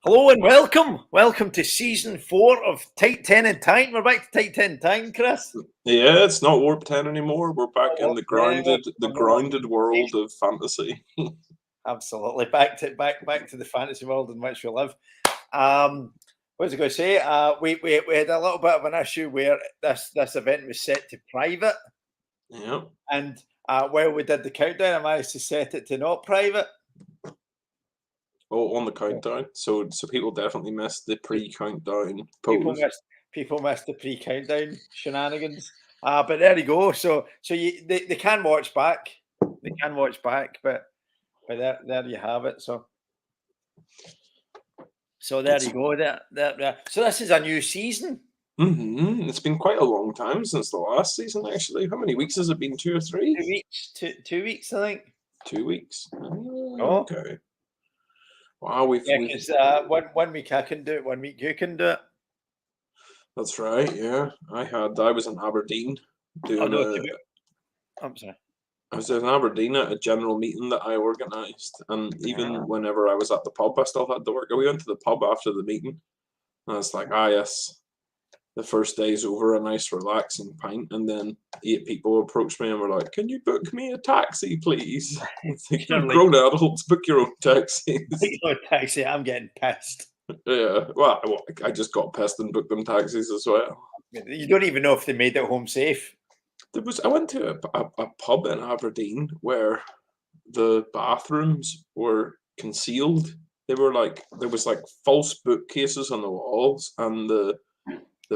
Hello and welcome. Welcome to season 4 of Tight 10 and Time. We're back to Tight 10 Time, Chris. Yeah, it's not Warp 10 anymore. We're back in the Yeah, grounded world of fantasy. absolutely. Back to the fantasy world in which we live. What was I going to say? We had a little bit of an issue where this event was set to private, Yeah. and while we did the countdown, I managed to set it to not private. Oh, on the countdown. So people definitely missed the pre-countdown pose. People missed the pre-countdown shenanigans. But there you go. So they can watch back. They can watch back, but there you have it. So there you go. There. So this is a new season. It's been quite a long time since the last season, actually. How many weeks has it been? 2 or 3? 2 weeks. 2 weeks, I think. 2 weeks. Oh. Okay. Wow, because one week I can do it, 1 week you can do it. That's right. Yeah, I was in Aberdeen doing I'm sorry. I was in Aberdeen at a general meeting that I organised, and even whenever I was at the pub, I still had to work. We went to the pub after the meeting, and it's like, yes, the first day's over, a nice relaxing pint, and then 8 people approached me and were like, "Can you book me a taxi, please?" It's like, you're grown adults, book your own taxis. Taxi, I'm getting pissed. Yeah, well, I just got pissed and booked them taxis as well. You don't even know if they made it home safe. I went to a pub in Aberdeen where the bathrooms were concealed. There was like false bookcases on the walls, and the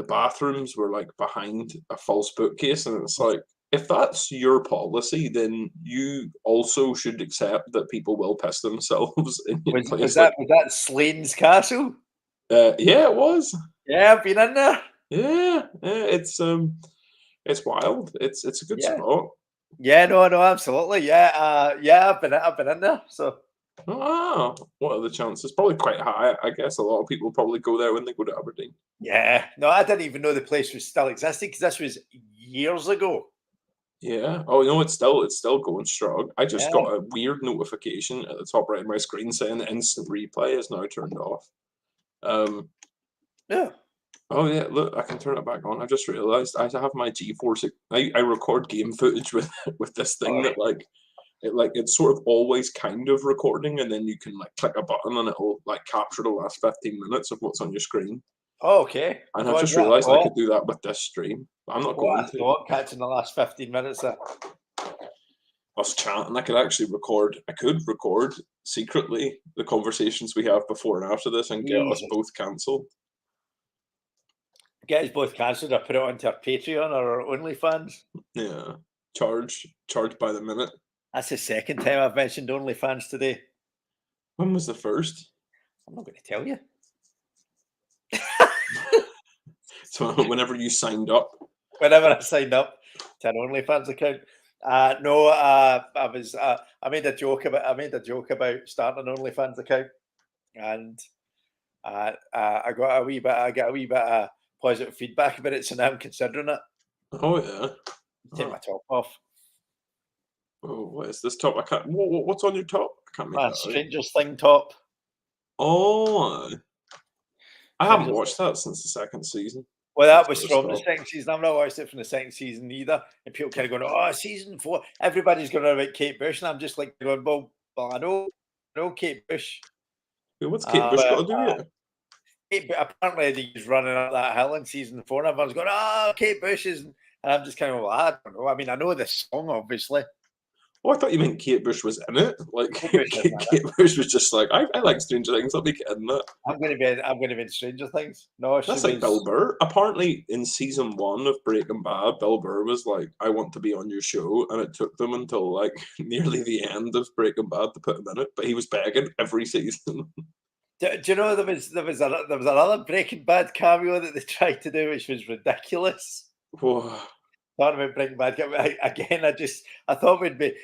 bathrooms were like behind a false bookcase, and it's like, if that's your policy, then you also should accept that people will piss themselves in your place. Was that Slane's Castle? Yeah, it was. Yeah, I've been in there. Yeah, it's wild. It's a good spot. Yeah, no, absolutely. Yeah, I've been in there. So. Oh, what are the chances? Probably quite high. I guess a lot of people probably go there when they go to Aberdeen. Yeah, no, I didn't even know the place was still existing because this was years ago. Yeah. Oh, no, it's still going strong. I just got a weird notification at the top right of my screen saying the instant replay is now turned off. Yeah. Oh yeah, look, I can turn it back on. I just realized I have my GeForce. I record game footage with this thing that it's sort of always kind of recording, and then you can like click a button and it'll like capture the last 15 minutes of what's on your screen. Oh, okay. And I've just realized I could do that with this stream. But I'm not going to. Catching the last 15 minutes of us chatting. I could record secretly the conversations we have before and after this and get us both cancelled. Get us both cancelled or put it onto our Patreon or our OnlyFans. Yeah. Charge by the minute. That's the second time I've mentioned OnlyFans today. When was the first? I'm not going to tell you. So whenever you signed up? Whenever I signed up to an OnlyFans account. I made a joke about starting an OnlyFans account, and I got a wee bit of positive feedback about it, so now I'm considering it. Oh yeah. Take my top off. Oh, what is this top? I can't. What's on your top? I can't make that Stranger Things top. Oh, I haven't watched that since the second season. Well, that was from the second season. I've not watched it from the second season either. And people kind of going, "Oh, season 4." Everybody's going on about Kate Bush, and I'm just like going, "Well, I know Kate Bush." What's Kate Bush got to do with it? Apparently, he's running up that hill in season 4, and everyone's going, "Oh, Kate Bush is," and I'm just kind of, well, I don't know. I mean, I know this song, obviously. Oh, I thought you meant Kate Bush was in it. Like Kate Bush was just like, I like Stranger Things. I'll be in it. I'm going to be in Stranger Things. No, that's like Bill Burr. Apparently, in season 1 of Breaking Bad, Bill Burr was like, "I want to be on your show," and it took them until like nearly the end of Breaking Bad to put him in it. But he was begging every season. Do you know there was another Breaking Bad cameo that they tried to do, which was ridiculous. Whoa. Talking about Breaking Bad again, I thought we'd be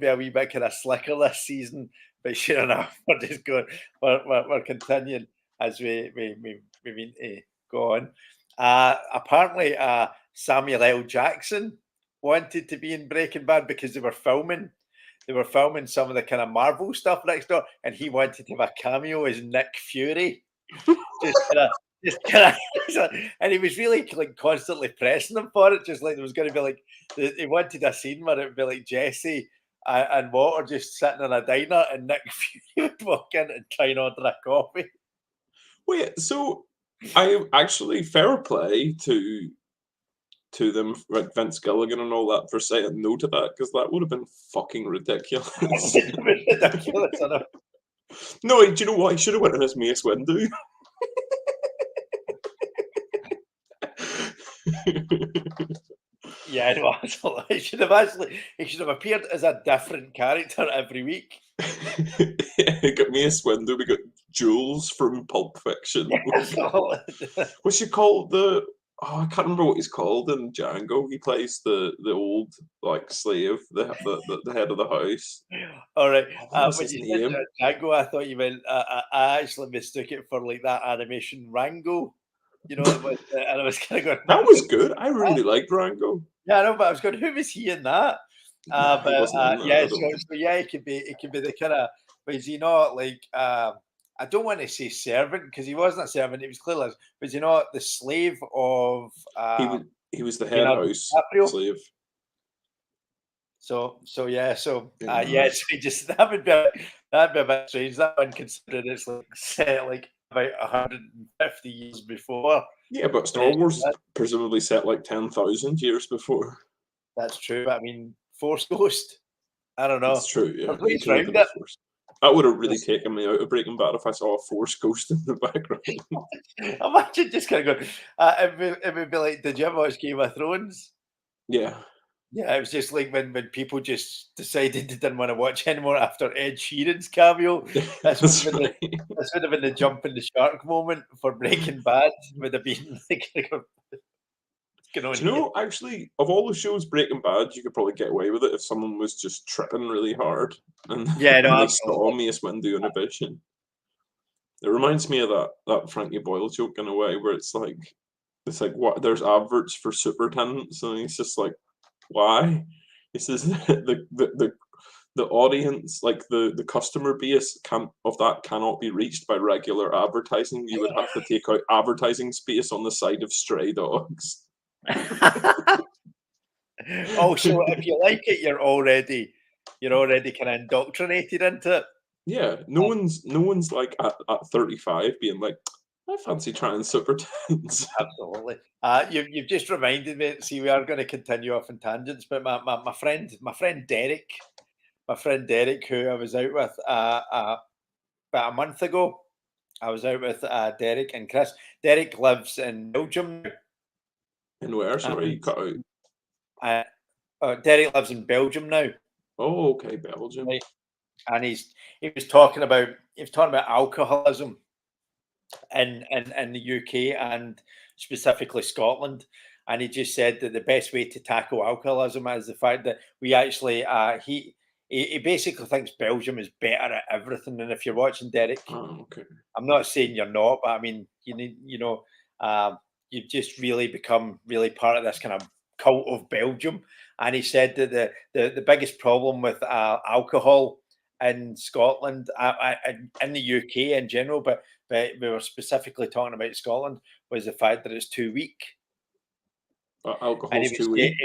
a wee bit kind of slicker this season, but sure enough, we're just going, we're continuing as we mean to go on. Apparently, Samuel L. Jackson wanted to be in Breaking Bad because they were filming they were filming some of the kind of Marvel stuff next door, and he wanted to have a cameo as Nick Fury, just kind of. Just kind of, and he was really like constantly pressing them for it, just like there was going to be like he wanted a scene where it would be like Jesse and Walter just sitting in a diner, and Nick Fury would walk in and try and order a coffee. Wait, so I actually fair play to them, like Vince Gilligan and all that, for saying no to that, because that would have been fucking ridiculous. Ridiculous, I know. No, do you know what? He should have went in as Mace Windu. Yeah, no, absolutely. He should have appeared as a different character every week. Yeah, we got Mace Windu, we got Jules from Pulp Fiction. What's he called? I can't remember what he's called in Django. He plays the old like slave, the head of the house. All right. What was When his you said name? Django, I thought you meant I actually mistook it for like that animation Rango. You know, and I was kind of going. That was good. I really liked Rango. Yeah, I know, but I was going, who was he in that? Nah, he wasn't in that, Yeah, I so, don't think. so yeah, it could be the kind of, but is he not like I don't want to say servant because he wasn't a servant, he was clearly, but is he not the slave of He was the head Leonardo house DiCaprio? slave. So yeah, so Yeah. so he just that'd be a bit strange. That one considering it's like set like about 150 years before. Yeah, but Star Wars presumably set like 10,000 years before. That's true. But I mean, Force Ghost. I don't know. It's true, yeah. There's ways It could have round been a it. force. That would have really taken me out of Breaking Bad if I saw a Force Ghost in the background. Imagine just kind of going. It would be like, did you ever watch Game of Thrones? Yeah. Yeah, it was just like when people just decided they didn't want to watch anymore after Ed Sheeran's cameo. That's right. This would have been the jump in the shark moment for Breaking Bad. Would have been like, Do you know, actually, of all the shows, Breaking Bad, you could probably get away with it if someone was just tripping really hard and, Yeah, no, and they absolutely. saw Mace Windu in a vision. It reminds me of that Frankie Boyle joke in a way, where it's like what, there's adverts for superintendents, and he's just like, why? He says the audience, like the customer base of that cannot be reached by regular advertising. You would have to take out advertising space on the side of stray dogs. Oh, so if you like it, you're already kind of indoctrinated into it. Yeah, no one's like at 35 being like, I fancy trying superintendents. Absolutely. You've just reminded me. See, we are going to continue off in tangents, but my friend Derek, who I was out with about a month ago. I was out with Derek and Chris. Derek lives in Belgium. And where? Sorry, you cut out. Derek lives in Belgium now. Oh, okay, Belgium. Right. And he was talking about alcoholism in the UK and specifically Scotland, and he just said that the best way to tackle alcoholism is the fact that we actually he basically thinks Belgium is better at everything. And if you're watching Derek, okay. I'm not saying you're not, but I mean you've just really become really part of this kind of cult of Belgium. And he said that the biggest problem with alcohol in Scotland, in the UK in general, but we were specifically talking about Scotland, was the fact that it's too weak. Alcohol's too weak.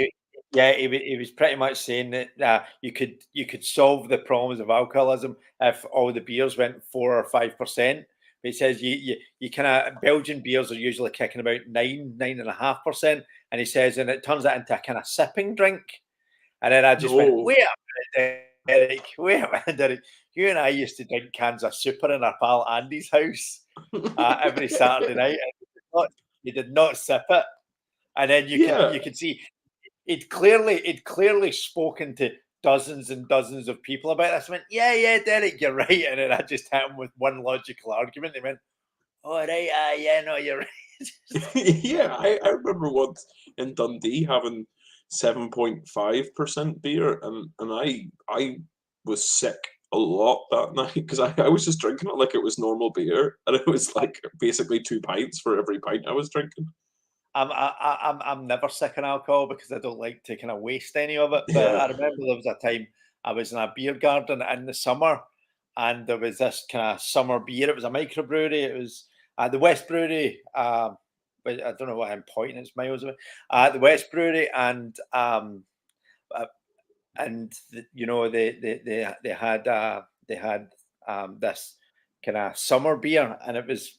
He was pretty much saying that you could solve the problems of alcoholism if all the beers went 4 or 5%. But he says you kind of Belgian beers are usually kicking about 9.5%, and he says, and it turns that into a kind of sipping drink. And then I just went, wait a minute, Derek, you and I used to drink cans of super in our pal Andy's house every Saturday night. And you did not sip it, and then you could see it clearly spoken to dozens and dozens of people about this. I went, yeah, Derek, you're right. And then I just hit him with one logical argument. They went, all right, yeah, no, you're right. Yeah, I remember once in Dundee having 7.5% beer, and I was sick a lot that night because I was just drinking it like it was normal beer, and it was like basically 2 pints for every pint I was drinking. I'm never sick on alcohol because I don't like to kind of waste any of it. But I remember there was a time I was in a beer garden in the summer, and there was this kind of summer beer. It was a microbrewery. It was the West Brewery. But I don't know what I'm pointing. It's miles away. The West Brewery, uh, you know, they had this kind of summer beer, and it was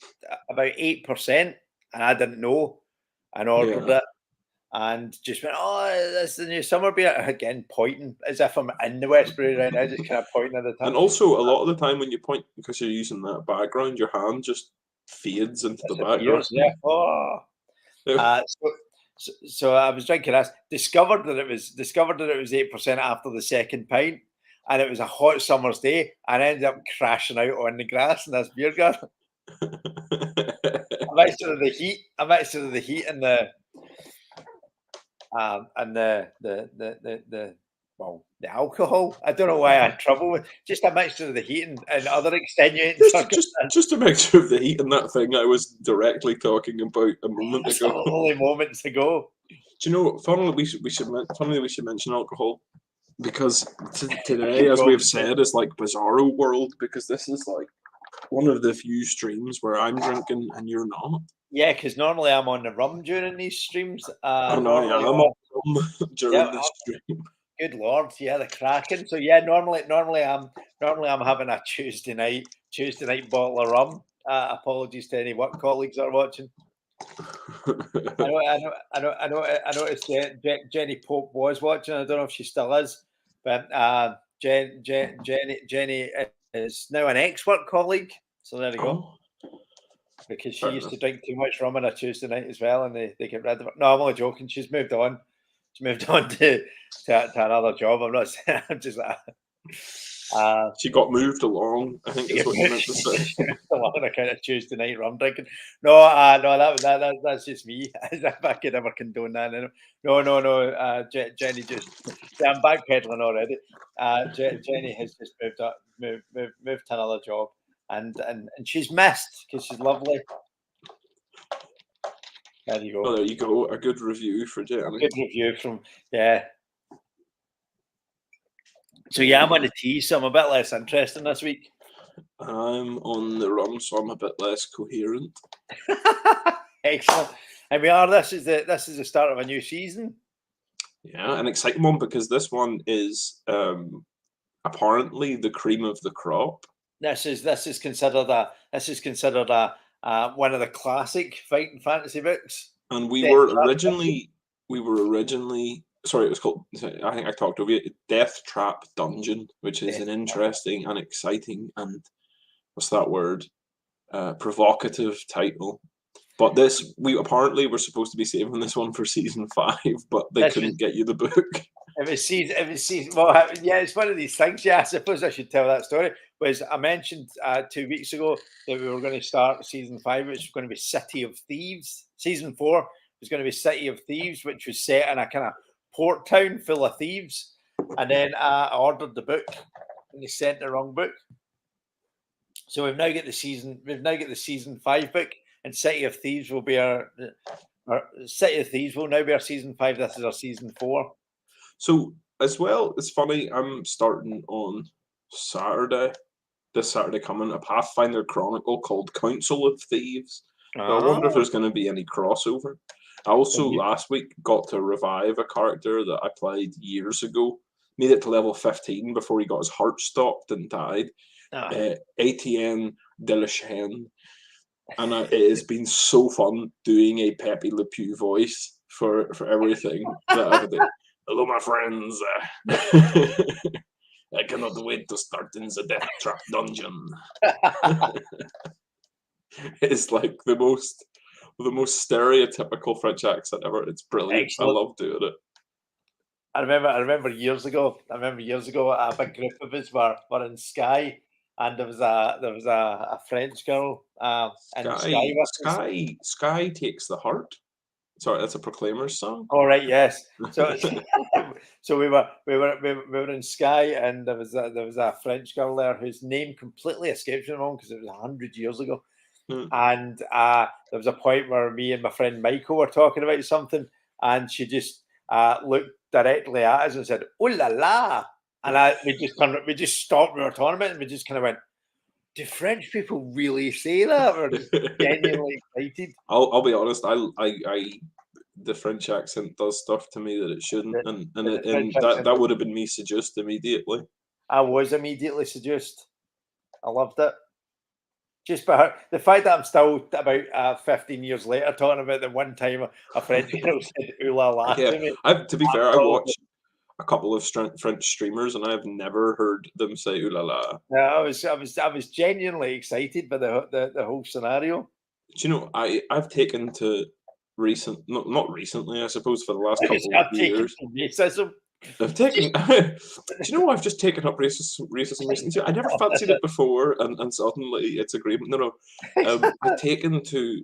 about 8%, and I didn't know, and ordered Yeah. it, and just went, "Oh, that's the new summer beer." Again, pointing as if I'm in the West Brewery right now, just kind of pointing at the And time. also, a lot of the time when you point, because you're using that background, your hand just fades into the background. Disappears, yeah. Oh. Yeah. So I was drinking this, discovered that it was 8% after the second pint, and it was a hot summer's day, and I ended up crashing out on the grass in this beer garden. A mixture of the heat and the alcohol. I don't know why I had trouble with just a mixture of the heat and other extenuating circumstances. Just a mixture of the heat and that thing I was directly talking about a moment That's ago. only moments ago. Do you know? Funnily, we should mention alcohol because today, as we have said, is like Bizarro World, because this is like one of the few streams where I'm drinking and you're not. Yeah, because normally I'm on the rum during these streams. And I Normally, am on rum during yeah, this stream. good lord, yeah, the cracking. So yeah, normally I'm having a Tuesday night bottle of rum. Apologies to any work colleagues that are watching. I noticed Jenny Pope was watching. I don't know if she still is, but Jenny is now an ex-work colleague. So there you go. Oh, Because she fair used to enough. drink too much rum on a Tuesday night as well, and they get rid of it. No, I'm only joking. She's moved on. She's moved on to another job. I'm not saying. I'm just. She got moved along, I think is what you meant to say. On account of Tuesday night rum drinking. No, no, that's just me. As if I could ever condone that. No. Jenny just. Yeah, I'm backpedaling already. Jenny has just moved to another job, and she's missed because she's lovely. There you go. Oh, there you go. A good review for Jenny. Good review from So yeah, I'm on the tea, so I'm a bit less interesting this week. I'm on the rum, so I'm a bit less coherent. Excellent. And we are. This is the start of a new season. Yeah, an exciting one because this one is apparently the cream of the crop. This is considered one of the classic fighting fantasy books. And we were originally sorry, it was called, I think I talked over it, Death Trap Dungeon, which is an interesting and exciting and what's that word? Provocative title. But this, we apparently were supposed to be saving this one for season 5, but they couldn't get you the book. If it's season, well, yeah, it's one of these things. Yeah, I suppose I should tell that story. Was I mentioned 2 weeks ago that we were going to start season 5, which was going to be City of Thieves. Season 4 was going to be City of Thieves, which was set in a kind of port town full of thieves. And then I ordered the book, and they sent the wrong book. So we've now got the season 5 book, and City of Thieves will be our City of Thieves will now be our season 5. This is our season 4. So as well, it's funny. I'm starting on Saturday, this Saturday coming, a Pathfinder Chronicle called Council of Thieves. So I wonder if there's going to be any crossover. I also last week got to revive a character that I played years ago. Made it to level 15 before he got his heart stopped and died. Etienne Delachenne. And it has been so fun doing a Pepe Le Pew voice for everything that I've done. Hello, my friends. I cannot wait to start in the Death Trap Dungeon. It's like the most stereotypical French accent ever. It's brilliant. Excellent. I love doing it. I remember years ago. A big group of us were in Skye, and there was a French girl. Skye takes the heart. Sorry, that's a Proclaimers song. Oh right, yes. So so we were in Skye, and there was a French girl there whose name completely escapes me because it was 100 years ago. And there was a point where me and my friend Michael were talking about something, and she just looked directly at us and said, "Oh la la." And we just stopped. We were talking and we just kind of went, "Do French people really say that?" We're just genuinely excited. I'll be honest. The French accent does stuff to me that it shouldn't, that, and the French accent. that would have been me seduced immediately. I was immediately seduced. I loved it. Just by the fact that I'm still about 15 years later talking about the one time a French girl said "ooh la la" Yeah, to me. to be fair, I Absolutely. watch a couple of French streamers, and I've never heard them say "ooh la la." Yeah, I was genuinely excited by the whole scenario. Do you know, I've taken to not recently, I suppose, for the last couple of I've taken years. some racism. I've taken. Do you know I've just taken up racism recently? I never fancied it before, and suddenly it's agreement. No, no. I've taken to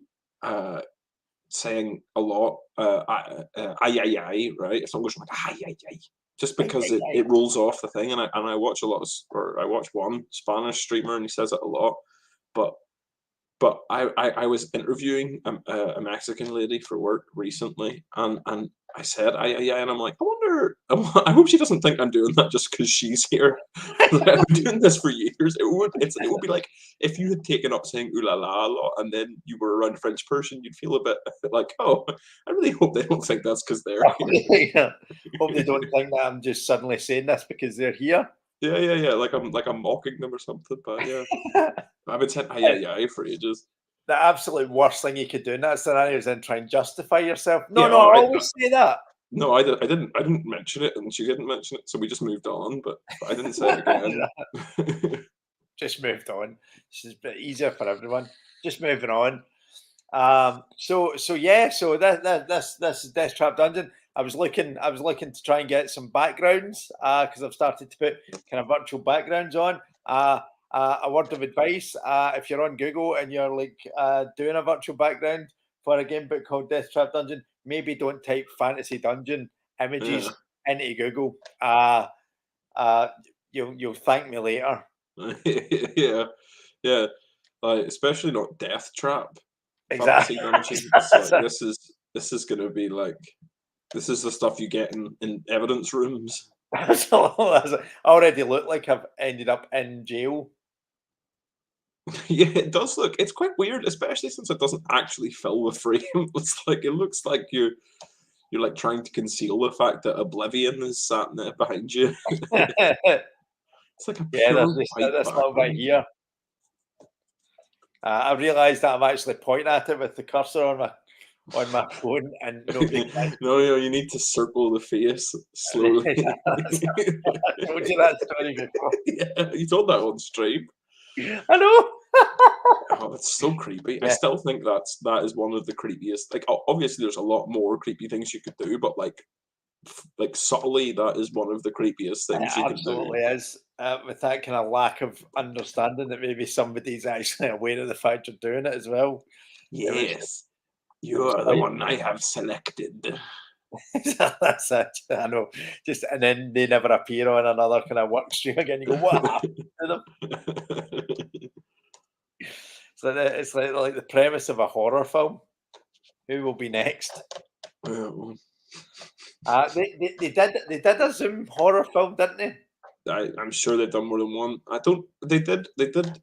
saying a lot. Ay ay ay, right? If someone goes like ay ay ay, just Ay, because ay, ay. it rolls off the thing, and I watch a lot of, or I watch one Spanish streamer, and he says it a lot, but I was interviewing a Mexican lady for work recently, and I said, "I," and I'm like, I hope she doesn't think I'm doing that just because she's here. Like, I've been doing this for years. It would be like if you had taken up saying "ooh la la" a lot, and then you were around a French person, you'd feel a bit like, "Oh, I really hope they don't think that's because they're here." Yeah. Hope they don't think that I'm just suddenly saying this because they're here. Yeah, yeah, yeah. Like I'm mocking them or something. But yeah, I've been saying "ay ay ay" for ages. The absolute worst thing you could do in that scenario is then try and justify yourself. No, Yeah, no, all I right. always say that. No, I didn't mention it, and she didn't mention it, so we just moved on, but I didn't say it again. Just moved on. This is a bit easier for everyone. Just moving on. So yeah, so this is Death Trap Dungeon. I was looking to try and get some backgrounds because I've started to put kind of virtual backgrounds on. A word of advice: if you're on Google and you're like doing a virtual background for a game book called Death Trap Dungeon, maybe don't type Fantasy Dungeon Yeah. images into Google. Uh, you'll thank me later. Yeah, yeah, like, especially not Death Trap, Fantasy Exactly. Dungeon. It's like, this is gonna be like this is the stuff you get in evidence rooms. So I already look like I've ended up in jail. Yeah, it does look it's quite weird, especially since it doesn't actually fill the frame. It's like it looks like you're, like, trying to conceal the fact that Oblivion is sat there behind you. Yeah, It's like a there's pure this white little bit background. here. I realised that I'm actually pointing at it with the cursor on my phone, and nobody can. No, no, you need to circle the face slowly. I told you that story before. Yeah, you told that on stream. I know. Oh, it's so creepy. I Yeah, still think that is one of the creepiest. Like, obviously, there's a lot more creepy things you could do, but like subtly, that is one of the creepiest it things you can do. absolutely is. With that kind of lack of understanding that maybe somebody's actually aware of the fact you're doing it as well. It was Yes, it you was are the quite. one I have selected. That's it. I know. Just and then they never appear on another kind of work stream again. You go, what happened to them? So it's like the premise of a horror film. Who will be next? Well, They did a Zoom horror film, didn't they? I'm sure they've done more than one. I don't. They did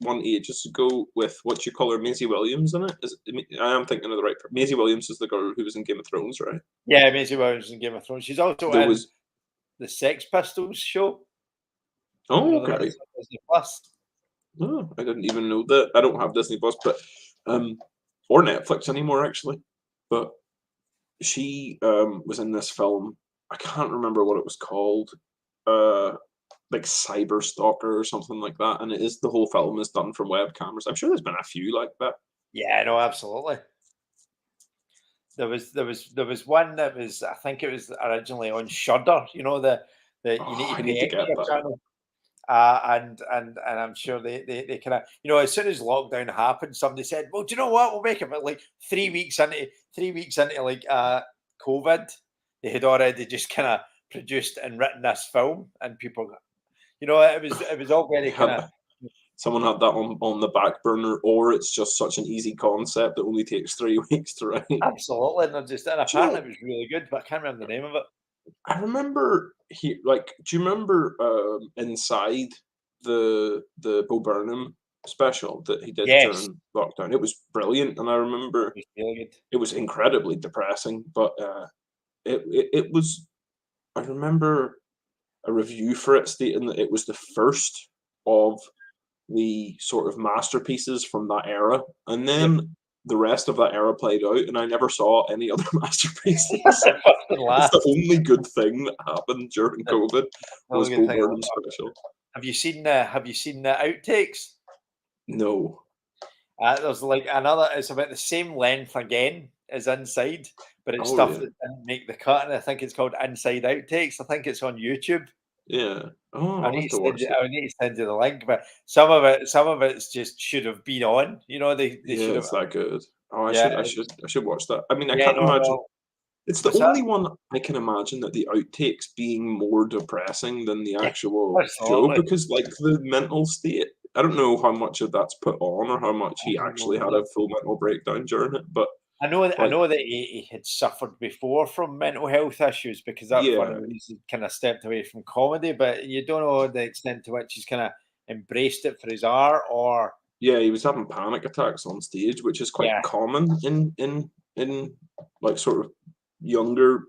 one ages ago with what you call her Maisie Williams in it. I am thinking of the right. Maisie Williams is the girl who was in Game of Thrones, right? Yeah, Maisie Williams in Game of Thrones. She's also There in was. the Sex Pistols show. You Oh, know the one okay. that's on Disney Plus. Oh, I didn't even know that. I don't have Disney Plus, but or Netflix anymore actually. But she was in this film. I can't remember what it was called. Like Cyber Stalker or something like that. And it is the whole film is done from web cameras. I'm sure there's been a few like that. Yeah, no, absolutely. There was one that was, I think it was originally on Shudder. You know the you Oh, need I to need pay to get extra that. channel. And I'm sure they kind of, you know, as soon as lockdown happened, somebody said, well, do you know what, we'll make it. But like 3 weeks into like COVID, they had already just kind of produced and written this film, and people, you know, it was all They very kind had of someone had that on the back burner, or it's just such an easy concept that only takes 3 weeks to write. absolutely, and they're just, and Do you apparently know? it was really good, but I can't remember the name of it. I remember do you remember Inside, the Bo Burnham special that he did Yes, during lockdown? It was brilliant, and I remember it was really good. it was incredibly depressing, but it was. I remember a review for it stating that it was the first of the sort of masterpieces from that era, and Yep. then the rest of that era played out, and I never saw any other masterpieces. First and It's the last. only good thing that happened during That's COVID the was only good Bo thing. Burnham's special. Have you seen the outtakes? No. There's like another. It's about the same length again as Inside, but it's Oh, stuff that really? didn't make the cut, and I think it's called Inside Outtakes. I think it's on YouTube. Yeah. Oh, I'll have to watch it. I need to send you the link, but some of it's just should have been on. You know, they Yeah, should have. it's that good. Oh, Yeah, I should watch that. I mean, I yeah. can't No, imagine. no. It's the What's that? only one I can imagine that the outtakes being more depressing than the Yeah, actual show absolutely. because, like, the mental state. I don't know how much of that's put on or how much I he don't know actually had either. a full mental breakdown during it, but I like, know that he had suffered before from mental health issues because that's one of yeah, the reasons he kind of stepped away from comedy. But you don't know the extent to which he's kind of embraced it for his art, or yeah, he was having panic attacks on stage, which is quite yeah, common in like sort of younger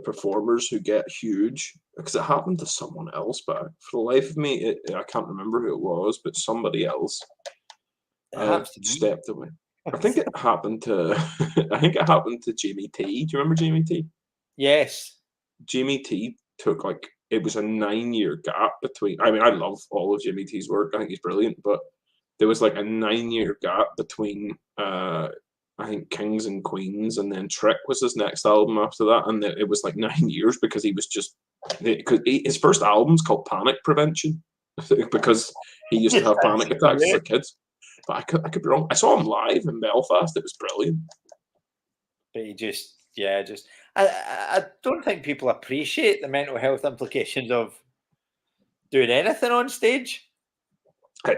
performers who get huge. Because it happened to someone else, but for the life of me, I can't remember who it was, but somebody else it happens to me. stepped away. I think it happened to I think it happened to Jamie T. Do you remember Jamie T? Yes. Jamie T took like it was a 9 year gap between. I mean, I love all of Jimmy T's work. I think he's brilliant, but there was like a 9 year gap between I think Kings and Queens, and then Trick was his next album after that, and it was like 9 years because he was just because his first album's called Panic Prevention because he used to Yes, have that's panic attacks as great. a kid. But I could be wrong. I saw him live in Belfast. It was brilliant. But he just, yeah, just. I don't think people appreciate the mental health implications of doing anything on stage.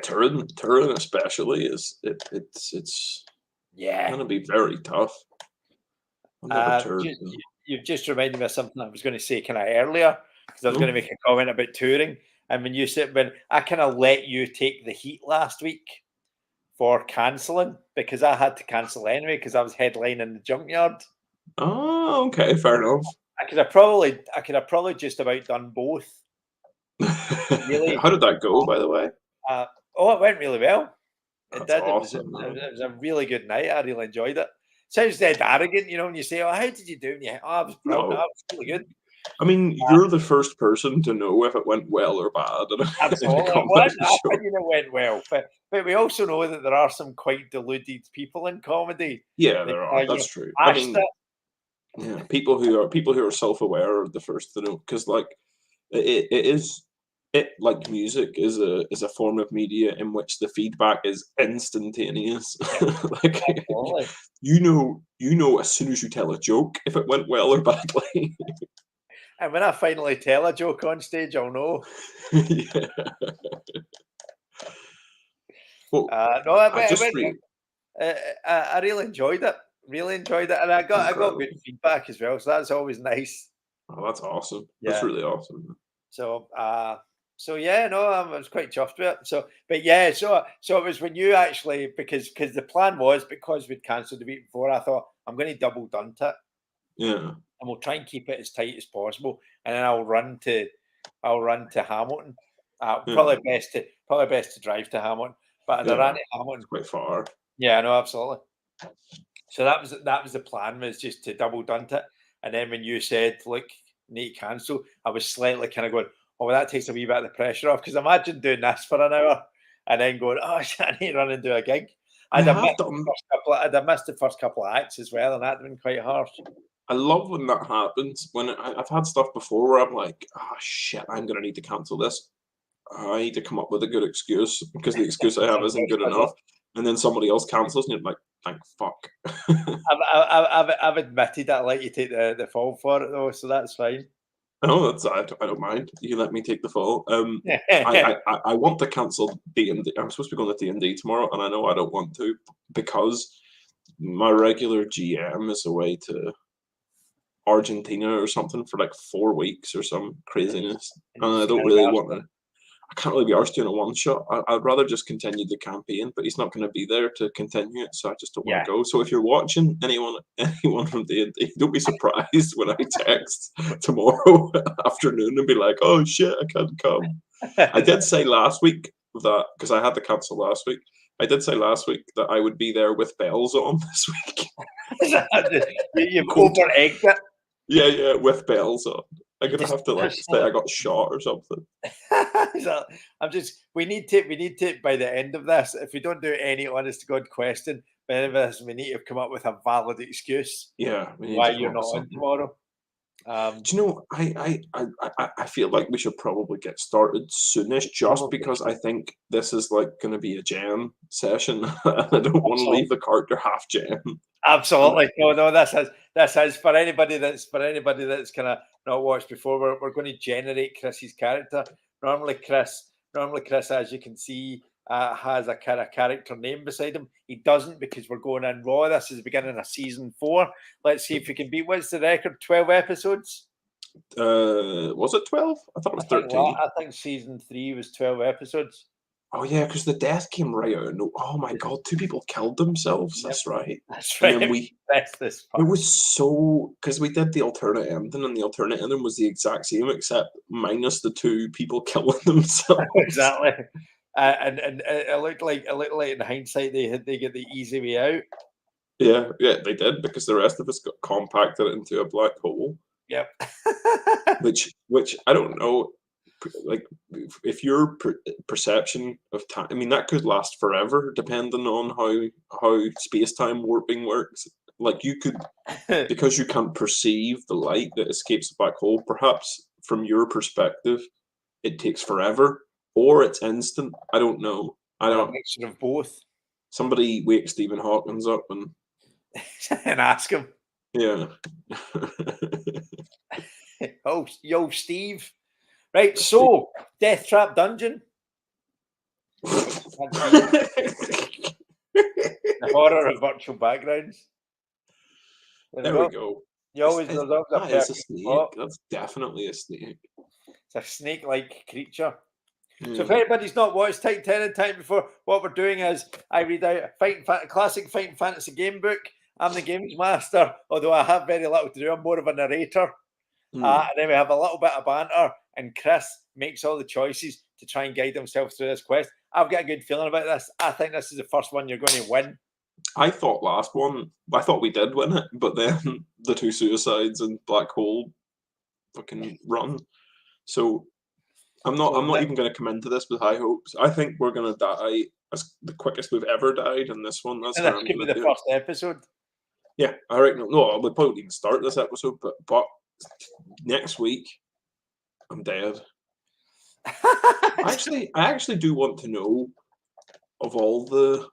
Turin especially it's Yeah. gonna be very tough. I've never toured. You've just reminded me of something I was going to say kind of earlier because I was going to No. make a comment about touring. And when I kind of let you take the heat last week for cancelling because I had to cancel anyway because I was headlining the Junkyard. Oh, okay, fair enough. I could have probably just about done both. Really. How did that go, by the way? Uh, oh, it went really well. It That's did. awesome, man. It was a really good night. I really enjoyed it. Sounds dead arrogant, you know, when you say, "Oh, how did you do?" And yeah, oh, I was brilliant. I No, was really good. I mean you're the first person to know if it went well or bad in a Absolutely. Well, comedy in my show. opinion, it went well. But we also know that there are some quite deluded people in comedy Yeah, that there are. you know That's true. I hashed mean, it. yeah, people who are self-aware are the first to know because like it is it like music is a form of media in which the feedback is instantaneous. Yeah, Like absolutely. you know as soon as you tell a joke if it went well or badly. And when I finally tell a joke on stage, I'll know. Yeah. Well, No, I just really uh, I really enjoyed it. Really enjoyed it, and I got good incredible. feedback as well. So that's always nice. Oh, that's awesome. That's Yeah. really awesome. So, yeah, no, I was quite chuffed with it. So, but yeah, so it was when you actually because the plan was because we'd cancelled the week before. I thought I'm going to double dunt it, Yeah. and we'll try and keep it as tight as possible, and then I'll run to Hamilton. Yeah. Probably best to drive to Hamilton, but I ran Yeah. to It's Hamilton. quite far. Yeah, no, absolutely. So that was the plan, was just to double dunt it. And then when you said, "Look, need to cancel," I was slightly kind of going, "Oh, well, that takes a wee bit of the pressure off." Because imagine doing this for an hour and then going, "Oh, shit, I need to run and do a gig." I have done I'd have missed the first couple of acts as well, and that'd been quite harsh. I love when that happens. I've had stuff before where I'm like, "Ah, shit, I'm gonna need to cancel this. I need to come up with a good excuse because the excuse I have isn't good enough." And then somebody else cancels, and you're like, "Thank fuck." I've admitted that I let you take the fall for it though, so that's fine. Oh, I don't mind. You can let me take the fall. I want to cancel D&D. I'm supposed to be going to D&D tomorrow, and I know I don't want to because my regular GM is away to Argentina or something for like 4 weeks or some craziness. And And I don't Sky really Arsenal. want to. I can't really be arsed doing a one shot. I'd rather just continue the campaign, but he's not going to be there to continue it, so I just don't want Yeah. to go. So if you're watching anyone from D&D, don't be surprised when I text tomorrow afternoon and be like, "Oh shit, I can't come." I did say last week that because I had to cancel last week. I did say last week that I would be there with bells on this week. You've Cool. over egged it. Yeah, with bells on. I'm gonna Just- have to like say I got shot or something. So, we need to by the end of this, if we don't do any honest to God question, by the end of this, we need to come up with a valid excuse Yeah, we need why to come you're up not with on something. tomorrow. Do you know? I feel like we should probably get started soonish, just Probably. because I think this is like going to be a jam session, and I don't want to leave the character half jam. Absolutely. No, this is for anybody that's kind of not watched before. We're going to generate Chris's character. Normally, Chris, as you can see, has a kind of character name beside him. He doesn't because we're going in raw. This is the beginning of season 4. Let's see if we can beat. What's the record? 12 episodes. Was it 12? I thought it was 13. I think season 3 was 12 episodes. Oh yeah, because the death came right out. No, oh my god, 2 people killed themselves. Yep. That's right. That's And right. then That's this it part. was so because we did the alternate ending, and the alternate ending was the exact same except minus the 2 people killing themselves. Exactly. And it looked like in hindsight they get the easy way out. Yeah, they did because the rest of us got compacted into a black hole. Yep. which I don't know, like if your perception of time, I mean that could last forever depending on how space time warping works. Like you could, because you can't perceive the light that escapes the black hole. Perhaps from your perspective, it takes forever, or it's instant. I don't know. I A don't. mixture of both. Somebody wake Stephen Hawkins up and And ask him, yeah. oh, yo, Steve. Right, so Death Trap Dungeon. The horror of virtual backgrounds. There we go. You always That reserve the is a perfect snake. spot. That's definitely a snake. It's a snake-like creature. Yeah. So if anybody's not watched Type 10 and Time before, what we're doing is I read out a classic fighting fantasy game book. I'm the games master, although I have very little to do. I'm more of a narrator. And then we have a little bit of banter, and Chris makes all the choices to try and guide himself through this quest. I've got a good feeling about this. I think this is the first one you're going to win. I thought I thought we did win it, but then the 2 suicides and black hole fucking run. So I'm not even going to come into this with high hopes. I think we're going to die as the quickest we've ever died in this one. That's And how this I'm could be going to the do it. first episode. Yeah, I reckon. No, we'll probably even start this episode, but next week I'm dead. I actually do want to know of all the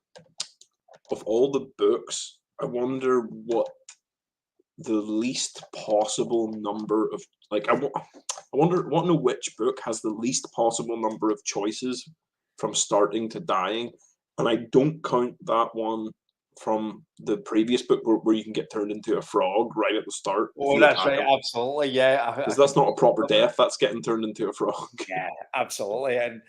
books. I wonder what the least possible number of want to know which book has the least possible number of choices from starting to dying, and I don't count that one from the previous book where you can get turned into a frog right at the start. Oh, that's right. Absolutely, yeah. Because that's not a proper death. That's getting turned into a frog. Yeah, absolutely. And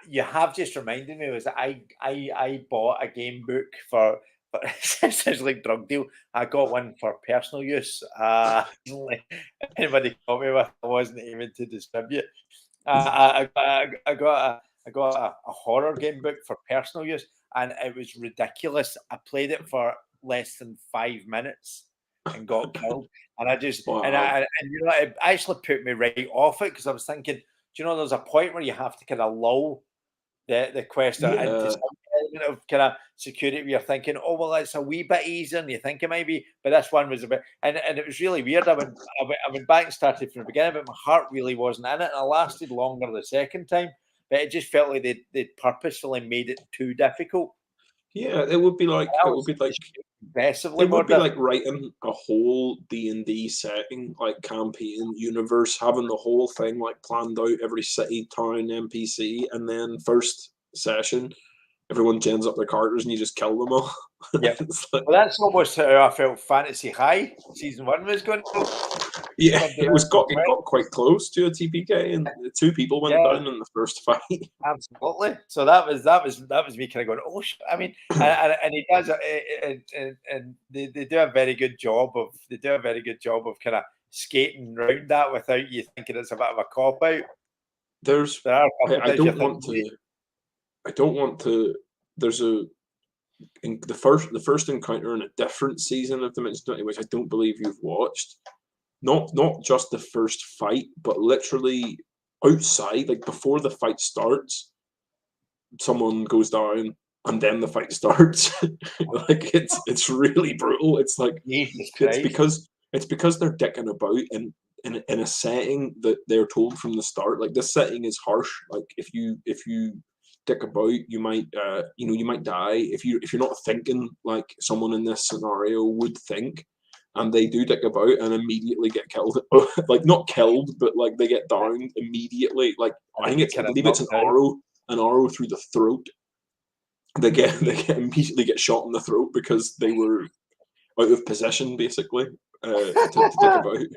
you have just reminded me was that I bought a game book for it's like drug deal. I got one for personal use. Anybody caught me with, I wasn't aiming to distribute. I got a horror game book for personal use, and it was ridiculous. I played it for less than 5 minutes and got killed. And I just Wow. and you know, it actually put me right off it because I was thinking, do you know, there's a point where you have to kind of lull the quest into some element of kind of security where you're thinking, oh well, it's a wee bit easier than you think it might be. But this one was a bit, and it was really weird. I went back and started from the beginning, but my heart really wasn't in it, and I lasted longer the second time. But it just felt like they'd purposefully made it too difficult. Yeah, it would be like aggressively. It would be like writing a whole D&D setting, like campaign universe, having the whole thing like planned out, every city, town, NPC, and then first session, everyone gins up their characters and you just kill them all. Yep. It's like, Well, that's almost how I felt Fantasy High season 1 was going to go. yeah, Turned it around got quite close to a TPK, and the 2 people went Yeah. down in the first fight. Absolutely. So that was me kind of going, oh, and he does, and they do a very good job of kind of skating around that without you thinking it's a bit of a cop out. There are a couple I times you don't think, want to. There's the first encounter in a different season of Dimension 20, which I don't believe you've watched. Not just the first fight, but literally outside, like before the fight starts, someone goes down and then the fight starts. Like it's really brutal. It's like Jesus Christ. it's because they're dicking about in a setting that they're told from the start. Like, this setting is harsh. Like, if you dick about, you might you might die if you're not thinking like someone in this scenario would think. And they do dick about and immediately get killed. Like, not killed, but like they get downed immediately. Like, I believe it's an arrow through the throat. They immediately get shot in the throat because they were out of position, basically, to dick about.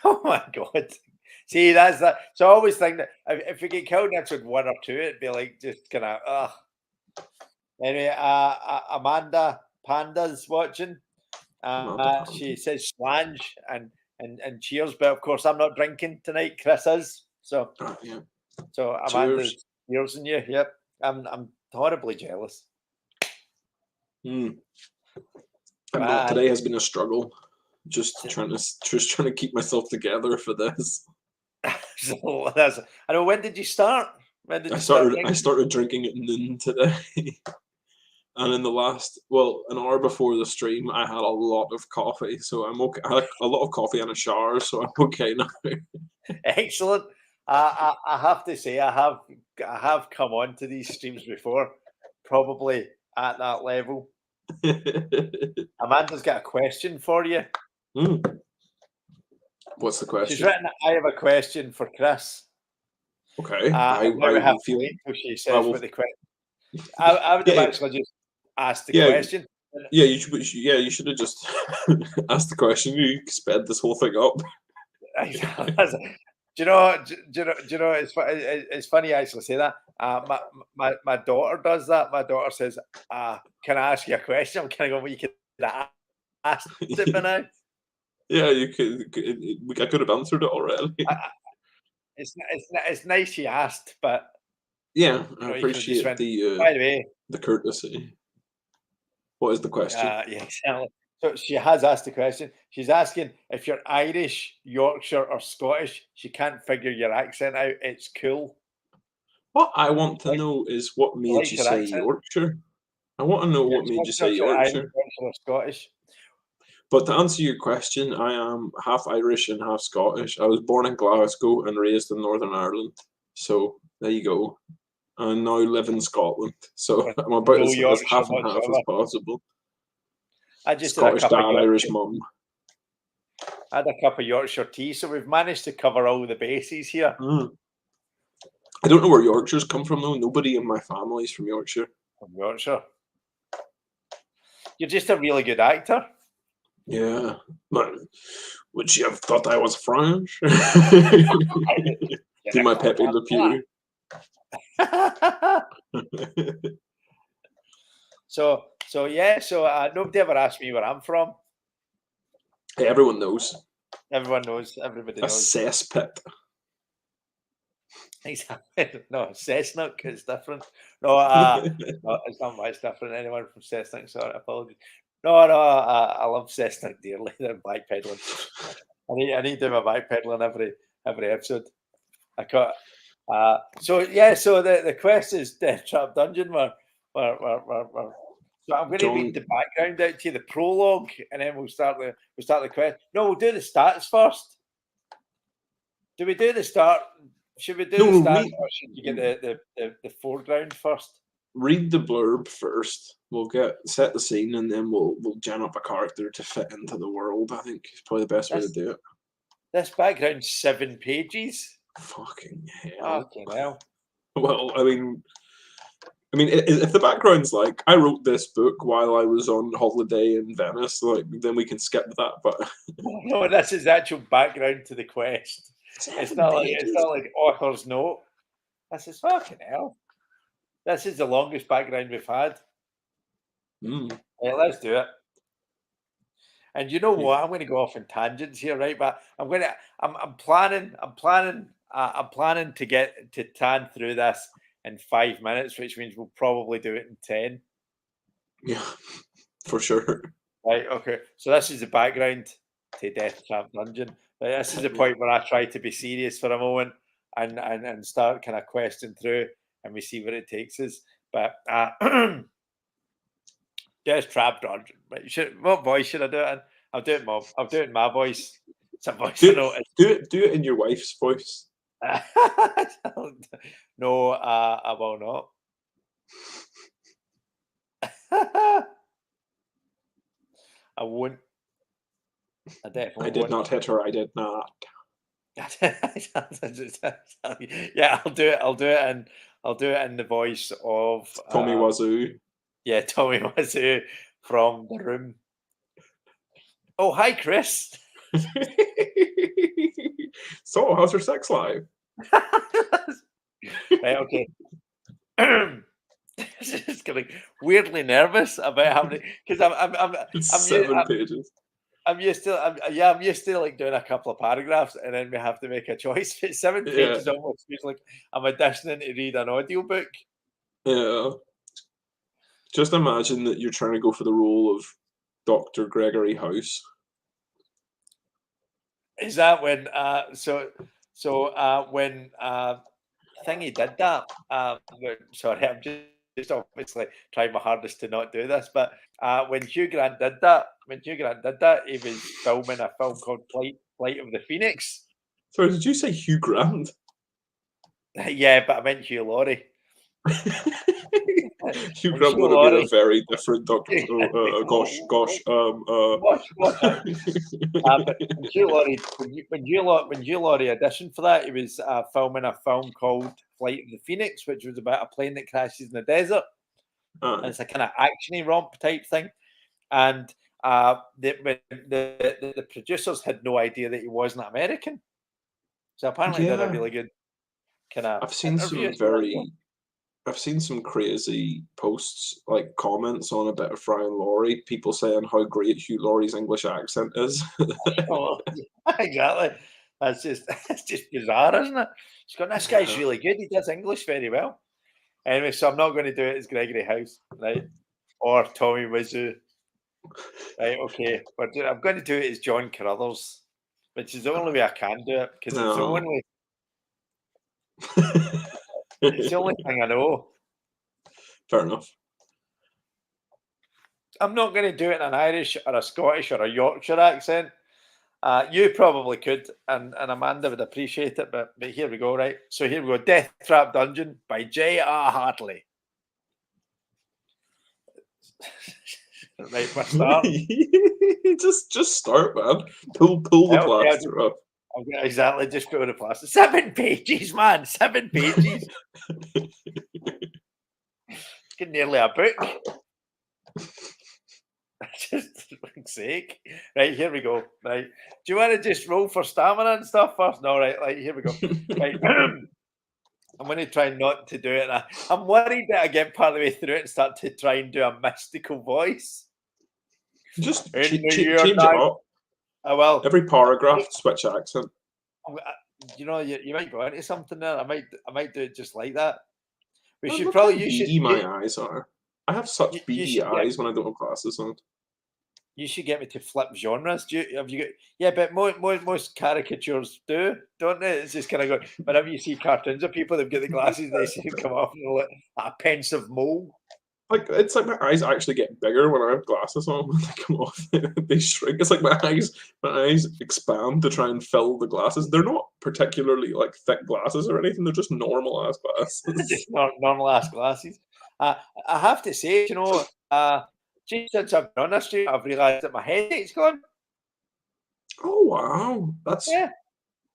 Oh my God. See, that's that. So I always think that if we get killed in episode 1 or 2, it'd be like just kind of, ugh. Anyway, Amanda Panda's watching. She says slange and cheers, but of course I'm not drinking tonight. Chris is. So Yeah. So Amanda's cheers in you. Yep. I'm horribly jealous. I'm not. Today has been a struggle. Just trying to keep myself together for this. So I know. When did you start? I started drinking at noon today. And in the last, an hour before the stream, I had a lot of coffee, so I'm okay. I had a lot of coffee and a shower, so I'm okay now. Excellent. I have to say, I have come on to these streams before, probably at that level. Amanda's got a question for you. What's the question? She's written, I have a question for Chris. Okay. I she says what the question. I would have actually just asked the question. Yeah, you should have just asked the question. You sped this whole thing up. Do you know? It's funny you actually say that. My daughter does that. My daughter says, "Can I ask you a question?" I'm kind of going, "Well, you could ask it by now." Yeah, you could. I could have answered it already. It's nice she asked, but yeah, I appreciate by the way, the courtesy. What is the question? Yeah, exactly. So she has asked the question. She's asking if you're Irish, Yorkshire, or Scottish. She can't figure your accent out. It's cool. What I want to know is what made you say Yorkshire. I want to know what made you say Yorkshire. Or Scottish. But to answer your question, I am half Irish and half Scottish. I was born in Glasgow and raised in Northern Ireland. So there you go. I now live in Scotland. So I'm about as half and half as possible. I just Scottish dad, Irish mum. I had a cup of Yorkshire tea, so we've managed to cover all the bases here. I don't know where Yorkshire's come from, though. Nobody in my family is from Yorkshire. From Yorkshire. You're just a really good actor. Yeah. Man, would you have thought I was French? Do my Pepe Le Pew. So nobody ever asked me where I'm from. Hey, everyone knows. Everyone knows. Everybody knows. A cesspit. Exactly. No, Cessnock is different. No, no, it's not much different. Anyone from Cessnock, sorry, apologies. No, I love Cessnock dearly. They're backpedaling. I need to do my backpedaling every episode. So the quest is Death Trap Dungeon where so I'm going to read the background out to you, the prologue, and then we'll start the quest. No, we'll do the stats first. Do we do the start? Should we do the stats or should you get the foreground first? Read the blurb first. We'll set the scene and then we'll gen up a character to fit into the world. I think it's probably the best way to do it. This background's 7 pages. Fucking hell. Fucking hell. Well, if the background's like I wrote this book while I was on holiday in Venice, like then we can skip that. But No, this is actual background to the quest. It's 7 not like it's pages. not like author's note. This is fucking hell. This is the longest background we've had. Mm, Right, let's do it. And you know yeah. what? I'm going to go off in tangents here, right? But I'm planning to get to tan through this in 5 minutes, which means we'll probably do it in 10. Yeah, for sure. Right. Okay. So this is the background to Death Trap Dungeon. Right, this is the point where I try to be serious for a moment and start kind of questing through, and we see where it takes us. But Death Trap Dungeon. Right, what voice should I do it in? I'll do it, Mob. I'll do it in my voice. It's a voice I Do know. do it in your wife's voice. No, I will not. I won't. I definitely I did won't. not hit her. I did not. Yeah, I'll do it. I'll do it in the voice of Tommy Wazoo. yeah, Tommy Wiseau from The Room. Oh, hi, Chris. So, how's your sex life? Right, okay. Just getting weirdly nervous about having because It's I'm, u- 7 pages. I'm used to I'm used to like doing a couple of paragraphs and then we have to make a choice. But 7 pages Yeah, almost feels like I'm auditioning to read an audiobook. yeah. Just imagine that you're trying to go for the role of Dr. Gregory House. Is that when when Thingy did that? Sorry, I'm just obviously trying my hardest to not do this, but when Hugh Grant did that, he was filming a film called Flight of the Phoenix. Sorry, did you say Hugh Grant? Yeah, but I meant Hugh Laurie. Hugh And Grant Hugh would have been a Laurie, very different Doctor. Gosh. but when Hugh Laurie auditioned for that, he was filming a film called Flight of the Phoenix, which was about a plane that crashes in the desert, and it's a kind of actiony romp type thing. And the producers had no idea that he wasn't American, so apparently did a Yeah, really good kind of I've seen interview. some very I've seen some crazy posts, like comments on a bit of Fry and Laurie, people saying how great Hugh Laurie's English accent is. Oh, exactly. It's just bizarre, isn't it? It's got this guy's Yeah. really good. He does English very well. Anyway, so I'm not going to do it as Gregory House, right? Or Tommy Wiseau. Right, okay. But I'm going to do it as John Carruthers, which is the only way I can do it because No. it's the only thing I know. Fair enough. I'm not going to do it in an Irish or a Scottish or a Yorkshire accent. You probably could, and Amanda would appreciate it, but here we go, right? So here we go. Death Trap Dungeon by J.R. Hartley. Right, we're starting. just start, man. Pull the Okay, plaster up. exactly, just put on the plaster. 7 pages, man. 7 pages. It's getting nearly a book. Just for fuck's sake. Right, here we go. Right. Do you want to just roll for stamina and stuff first? No, right, here we go. Right. I'm going to try not to do it. I'm worried that I get part of the way through it and start to try and do a mystical voice. Just In the change year it time. up. Oh, well, Every paragraph, switch accent. you know, you might go into something there. I might do it just like that. We should Look how probably, beady my eyes are. I have such you beady should get, eyes when I don't have glasses on. you should get me to flip genres. Have you got? Yeah, but most caricatures do, don't they? It's just kind of go. Whenever you see cartoons of people, they've got the glasses, they seem to come off and look like a pensive mole. Like it's like my eyes actually get bigger when I have glasses on. When they come off, they shrink. It's like my eyes expand to try and fill the glasses. They're not particularly like thick glasses or anything. They're just normal ass glasses. Just normal ass glasses. I have to say, just since I've been on this street, I've realised that my headache's gone. Oh wow, Yeah.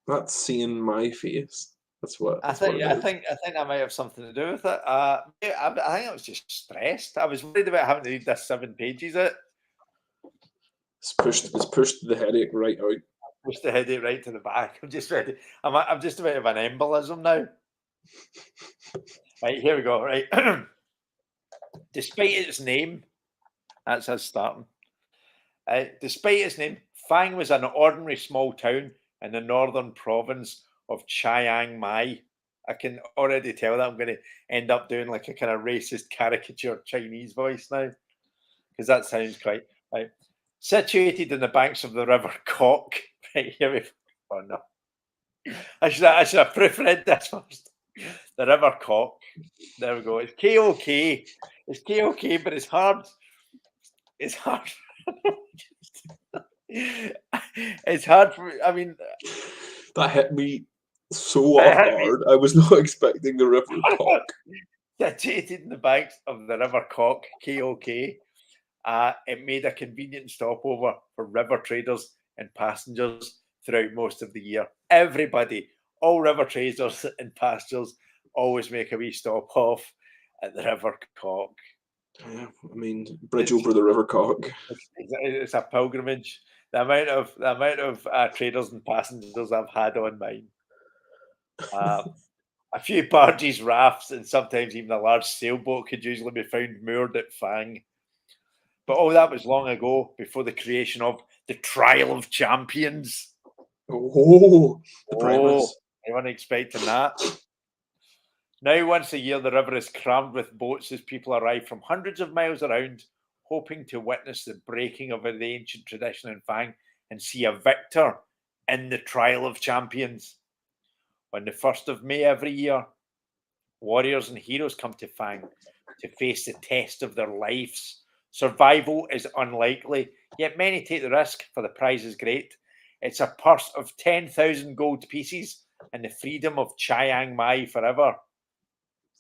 that's seeing my face. That's what. I That's what think it I is. think I think that might have something to do with it. Yeah, I think I was just stressed. I was worried about having to read this 7 pages out. It's pushed the headache right out. Pushed the headache right to the back. I'm just ready. I'm just about to have an embolism now. Right, here we go. Right. Despite its name, that's us starting. Despite its name, Fang was an ordinary small town in the northern province of Chiang Mai. I can already tell that I'm going to end up doing like a kind of racist caricature Chinese voice now, because that sounds quite right. Situated in the banks of the River Cock. Right here we oh no. I should have proofread this first. The River Cock. There we go. It's KOK. It's KOK, but it's hard. It's hard. It's hard for me. I mean, That hit me so off guard. I was not expecting the River Cock. Situated in the banks of the River Cock, KOK, it made a convenient stopover for river traders and passengers throughout most of the year. Everybody, all river traders and passengers, always make a wee stop off at the River Cock. Yeah, I mean, bridge over the River Cock. It's a pilgrimage. The amount of traders and passengers I've had on mine. A few barges, rafts, and sometimes even a large sailboat could usually be found moored at Fang. But all that was long ago, before the creation of the Trial of Champions. Oh, the premise. Anyone expecting that? Now, once a year, the river is crammed with boats as people arrive from hundreds of miles around, hoping to witness the breaking of the ancient tradition in Fang and see a victor in the Trial of Champions. On the 1st of May every year, warriors and heroes come to Fang to face the test of their lives. Survival is unlikely, yet many take the risk, for the prize is great. It's a purse of 10,000 gold pieces and the freedom of Chiang Mai forever.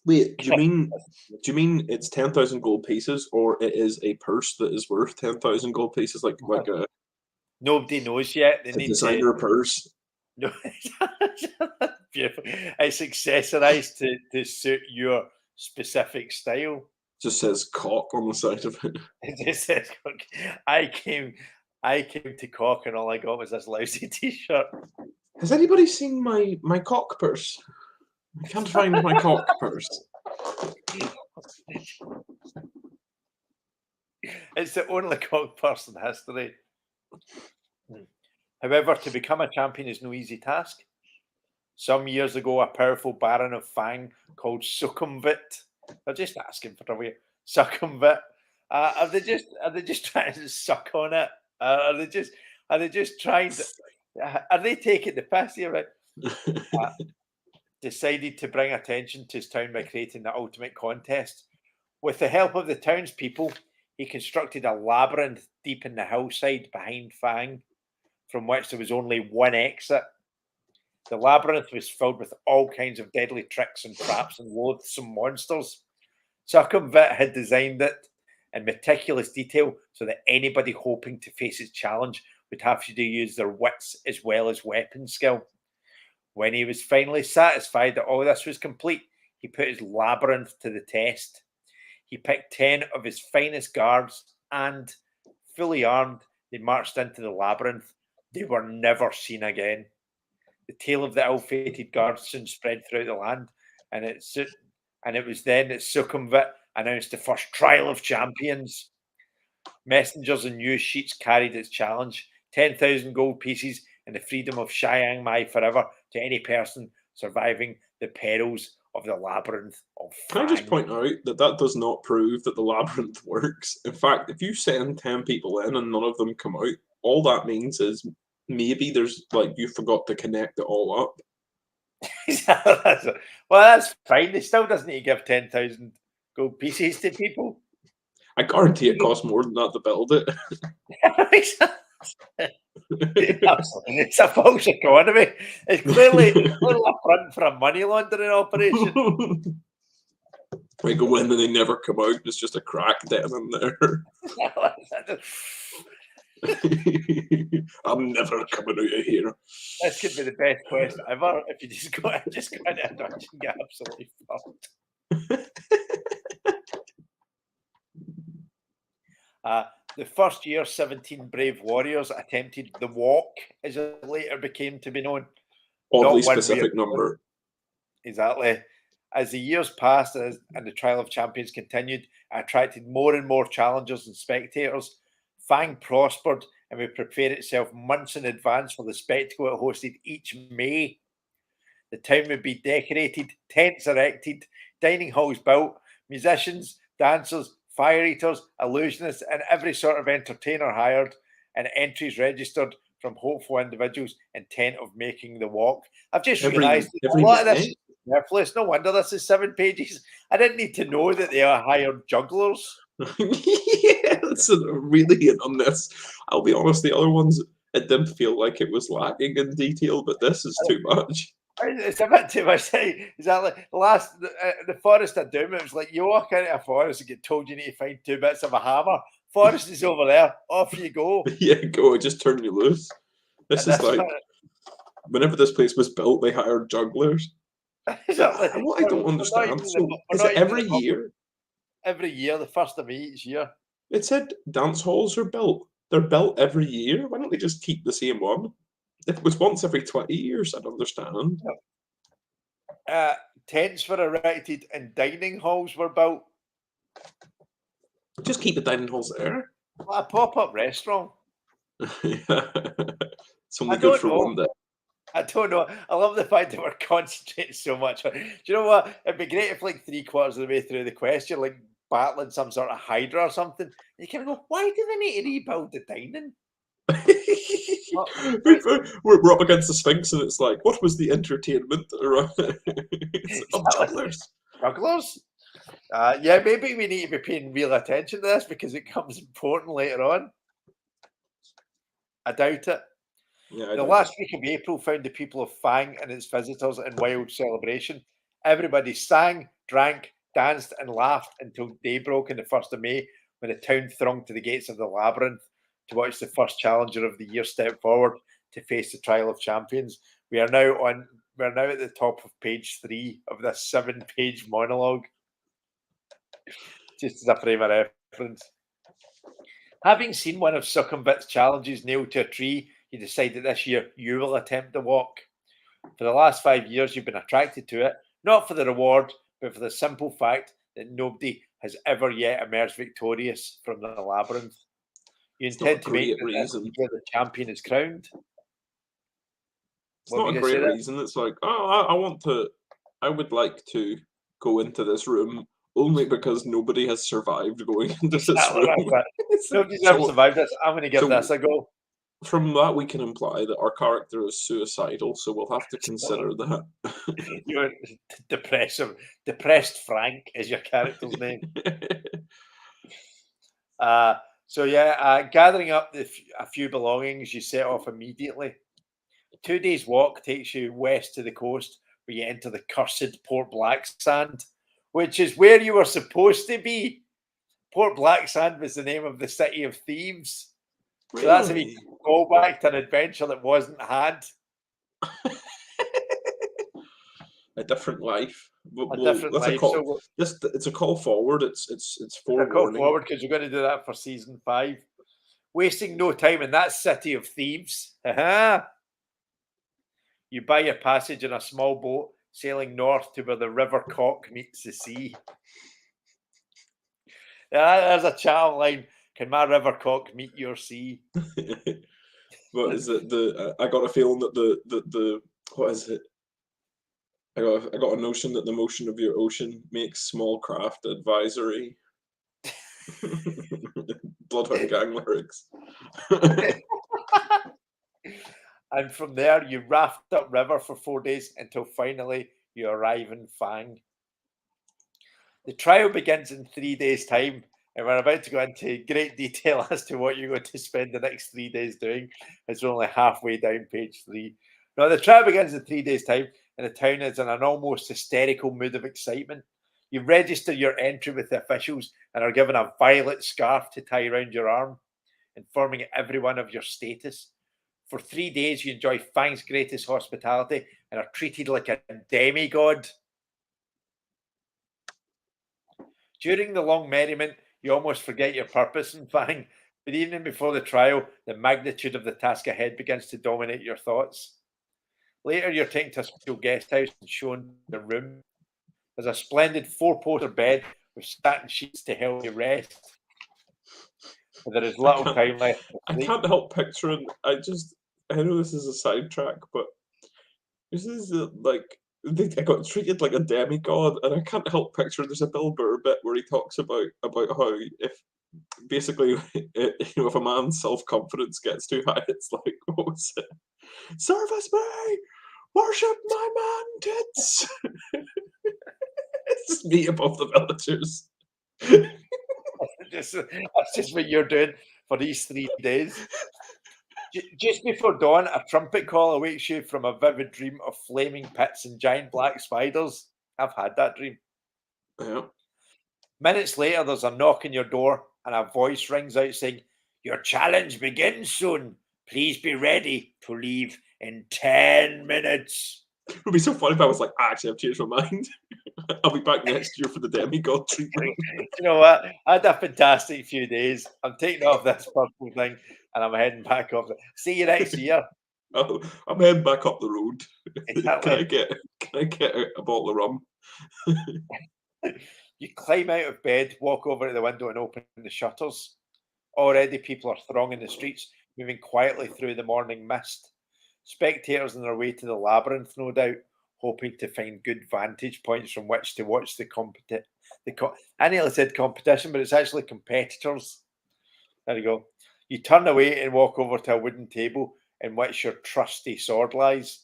Wait, do you mean it's 10,000 gold pieces, or it is a purse that is worth 10,000 gold pieces, like a Nobody knows yet. They need designer purse? No, beautiful. It's accessorized to suit your specific style. Just says cock on the side of it. It just says cock. I came to Cock and all I got was this lousy t-shirt. Has anybody seen my cock purse? I can't find my cock purse. It's the only cock purse in history. However, to become a champion is no easy task. Some years ago, a powerful baron of Fang called Sukhumvit. They're just asking for a way. Sukhumvit. Are they just trying to suck on it? Are they just trying to? Are they taking the piss here? Right? Decided to bring attention to his town by creating the ultimate contest. With the help of the townspeople, he constructed a labyrinth deep in the hillside behind Fang, from which there was only one exit. The labyrinth was filled with all kinds of deadly tricks and traps and loathsome monsters. Sukhumvit had designed it in meticulous detail so that anybody hoping to face its challenge would have to use their wits as well as weapon skill. When he was finally satisfied that all this was complete, he put his labyrinth to the test. He picked 10 of his finest guards and, fully armed, they marched into the labyrinth. They were never seen again. The tale of the ill-fated guards soon spread throughout the land, and it was then that Sukhumvit announced the first Trial of Champions. Messengers and news sheets carried its challenge: 10,000 gold pieces and the freedom of Chiang Mai forever to any person surviving the perils of the labyrinth of Fang. Can I just point out that does not prove that the labyrinth works? In fact, if you send 10 people in and none of them come out, all that means is maybe there's you forgot to connect it all up. Well, that's fine. They still doesn't need to give 10,000 gold pieces to people. I guarantee it costs more than that to build it. It's a false economy. It's clearly a front for a money laundering operation. We go in and they never come out. It's just a crack down in there. I'm never coming out of here. This could be the best quest ever if you just go into a dungeon and get absolutely fucked. The first year, 17 brave warriors attempted the walk, as it later became to be known. Oddly Not one specific real- number. Exactly. As the years passed and the Trial of Champions continued, it attracted more and more challengers and spectators. Fang prospered and would prepare itself months in advance for the spectacle it hosted each May. The town would be decorated, tents erected, dining halls built, musicians, dancers, fire eaters, illusionists, and every sort of entertainer hired, and entries registered from hopeful individuals intent of making the walk. I've just realised a every lot of this May? is worthless. No wonder this is 7 pages. I didn't need to know that they are hired jugglers. Yeah, it's really on this. I'll be honest, the other ones, it did feel like it was lacking in detail, but this is too much. It's a bit too much. Exactly. The Forest of Doom, it was like you walk into a forest and get told you need to find 2 bits of a hammer. Forest is over there. Off you go. Yeah, go, just turn you loose. This And is like, whenever this place was built, they hired jugglers. Exactly. What I don't understand, so is it every year? Every year, the first of each year. It said dance halls are built. They're built every year. Why don't they just keep the same one? If it was once every 20 years, I'd understand. Tents were erected and dining halls were built. Just keep the dining halls there. Like a pop-up restaurant. Yeah. It's only good for one day. I don't know. I love the fact that we're concentrating so much on. Do you know what? It'd be great if, like, 3/4 of the way through the quest, you're like battling some sort of Hydra or something. And you kind of go, why do they need to rebuild the dining? We're up against the Sphinx, and it's like, what was the entertainment around jugglers? Jugglers? Yeah, maybe we need to be paying real attention to this because it comes important later on. I doubt it. Yeah, The last week of April found the people of Fang and its visitors in wild celebration. Everybody sang, drank, danced, and laughed until day broke on the 1st of May when the town thronged to the gates of the labyrinth to watch the first challenger of the year step forward to face the Trial of Champions. We're now at the top of page 3 of this 7-page monologue. Just as a frame of reference. Having seen one of Succumbit's challenges nailed to a tree, you decide that this year you will attempt the walk. For the last 5 years, you've been attracted to it, not for the reward, but for the simple fact that nobody has ever yet emerged victorious from the labyrinth. You intend to make the champion is crowned. It's not a great reason. It's like, oh, I would like to go into this room only because nobody has survived going into this room. Nobody's ever survived this. I'm going to give this a go. From that, we can imply that our character is suicidal, so we'll have to consider that. You're depressed Frank is your character's name. Gathering up a few belongings, you set off immediately. 2 days' walk takes you west to the coast, where you enter the cursed Port Blacksand, which is where you were supposed to be. Port Blacksand was the name of the city of thieves. So that's if you go back to an adventure that wasn't had. A different life. It's a call forward. It's forewarning. A call forward because we're going to do that for season 5. Wasting no time in that city of thieves. You buy your passage in a small boat sailing north to where the River Cock meets the sea. There's a chat line. Can my River Cock meet your sea? What is it? I got a feeling that the what is it? I got a notion that the motion of your ocean makes small craft advisory. Bloodhound Gang lyrics. And from there, you raft up river for 4 days until finally you arrive in Fang. The trial begins in 3 days' time, and we're about to go into great detail as to what you're going to spend the next 3 days doing. It's only halfway down page 3. Now, the trial begins in 3 days' time, and the town is in an almost hysterical mood of excitement. You register your entry with the officials and are given a violet scarf to tie around your arm. informing everyone of your status. For 3 days, you enjoy Fang's greatest hospitality and are treated like a demigod. During the long merriment, you almost forget your purpose in Fang, but even before the trial, the magnitude of the task ahead begins to dominate your thoughts. Later, you're taken to a special guest house and shown the room. There's a splendid four-poster bed with satin sheets to help you rest. But there is little time left to I sleep. can't help picturing. I know this is a sidetrack, but this is like I got treated like a demigod, and I can't help picture. There's a Bill Burr bit where he talks about how if basically if a man's self confidence gets too high, it's like, what was it? Service me, worship my man tits. It's just me above the villagers. That's just what you're doing for these 3 days. Just before dawn, a trumpet call awakes you from a vivid dream of flaming pits and giant black spiders. I've had that dream. Yeah. Minutes later, there's a knock on your door and a voice rings out saying, "Your challenge begins soon. Please be ready to leave in 10 minutes. It would be so funny if I was like, actually, I've changed my mind. I'll be back next year for the demigod treatment. You know what? I had a fantastic few days. I'm taking off this purple thing and I'm heading back off. See you next year. Oh, I'm heading back up the road. Exactly. Can I get a bottle of rum? You climb out of bed, walk over to the window and open the shutters. Already people are thronging the streets, moving quietly through the morning mist. Spectators on their way to the labyrinth, no doubt, hoping to find good vantage points from which to watch I nearly said competition, but it's actually competitors. There you go. You turn away and walk over to a wooden table in which your trusty sword lies.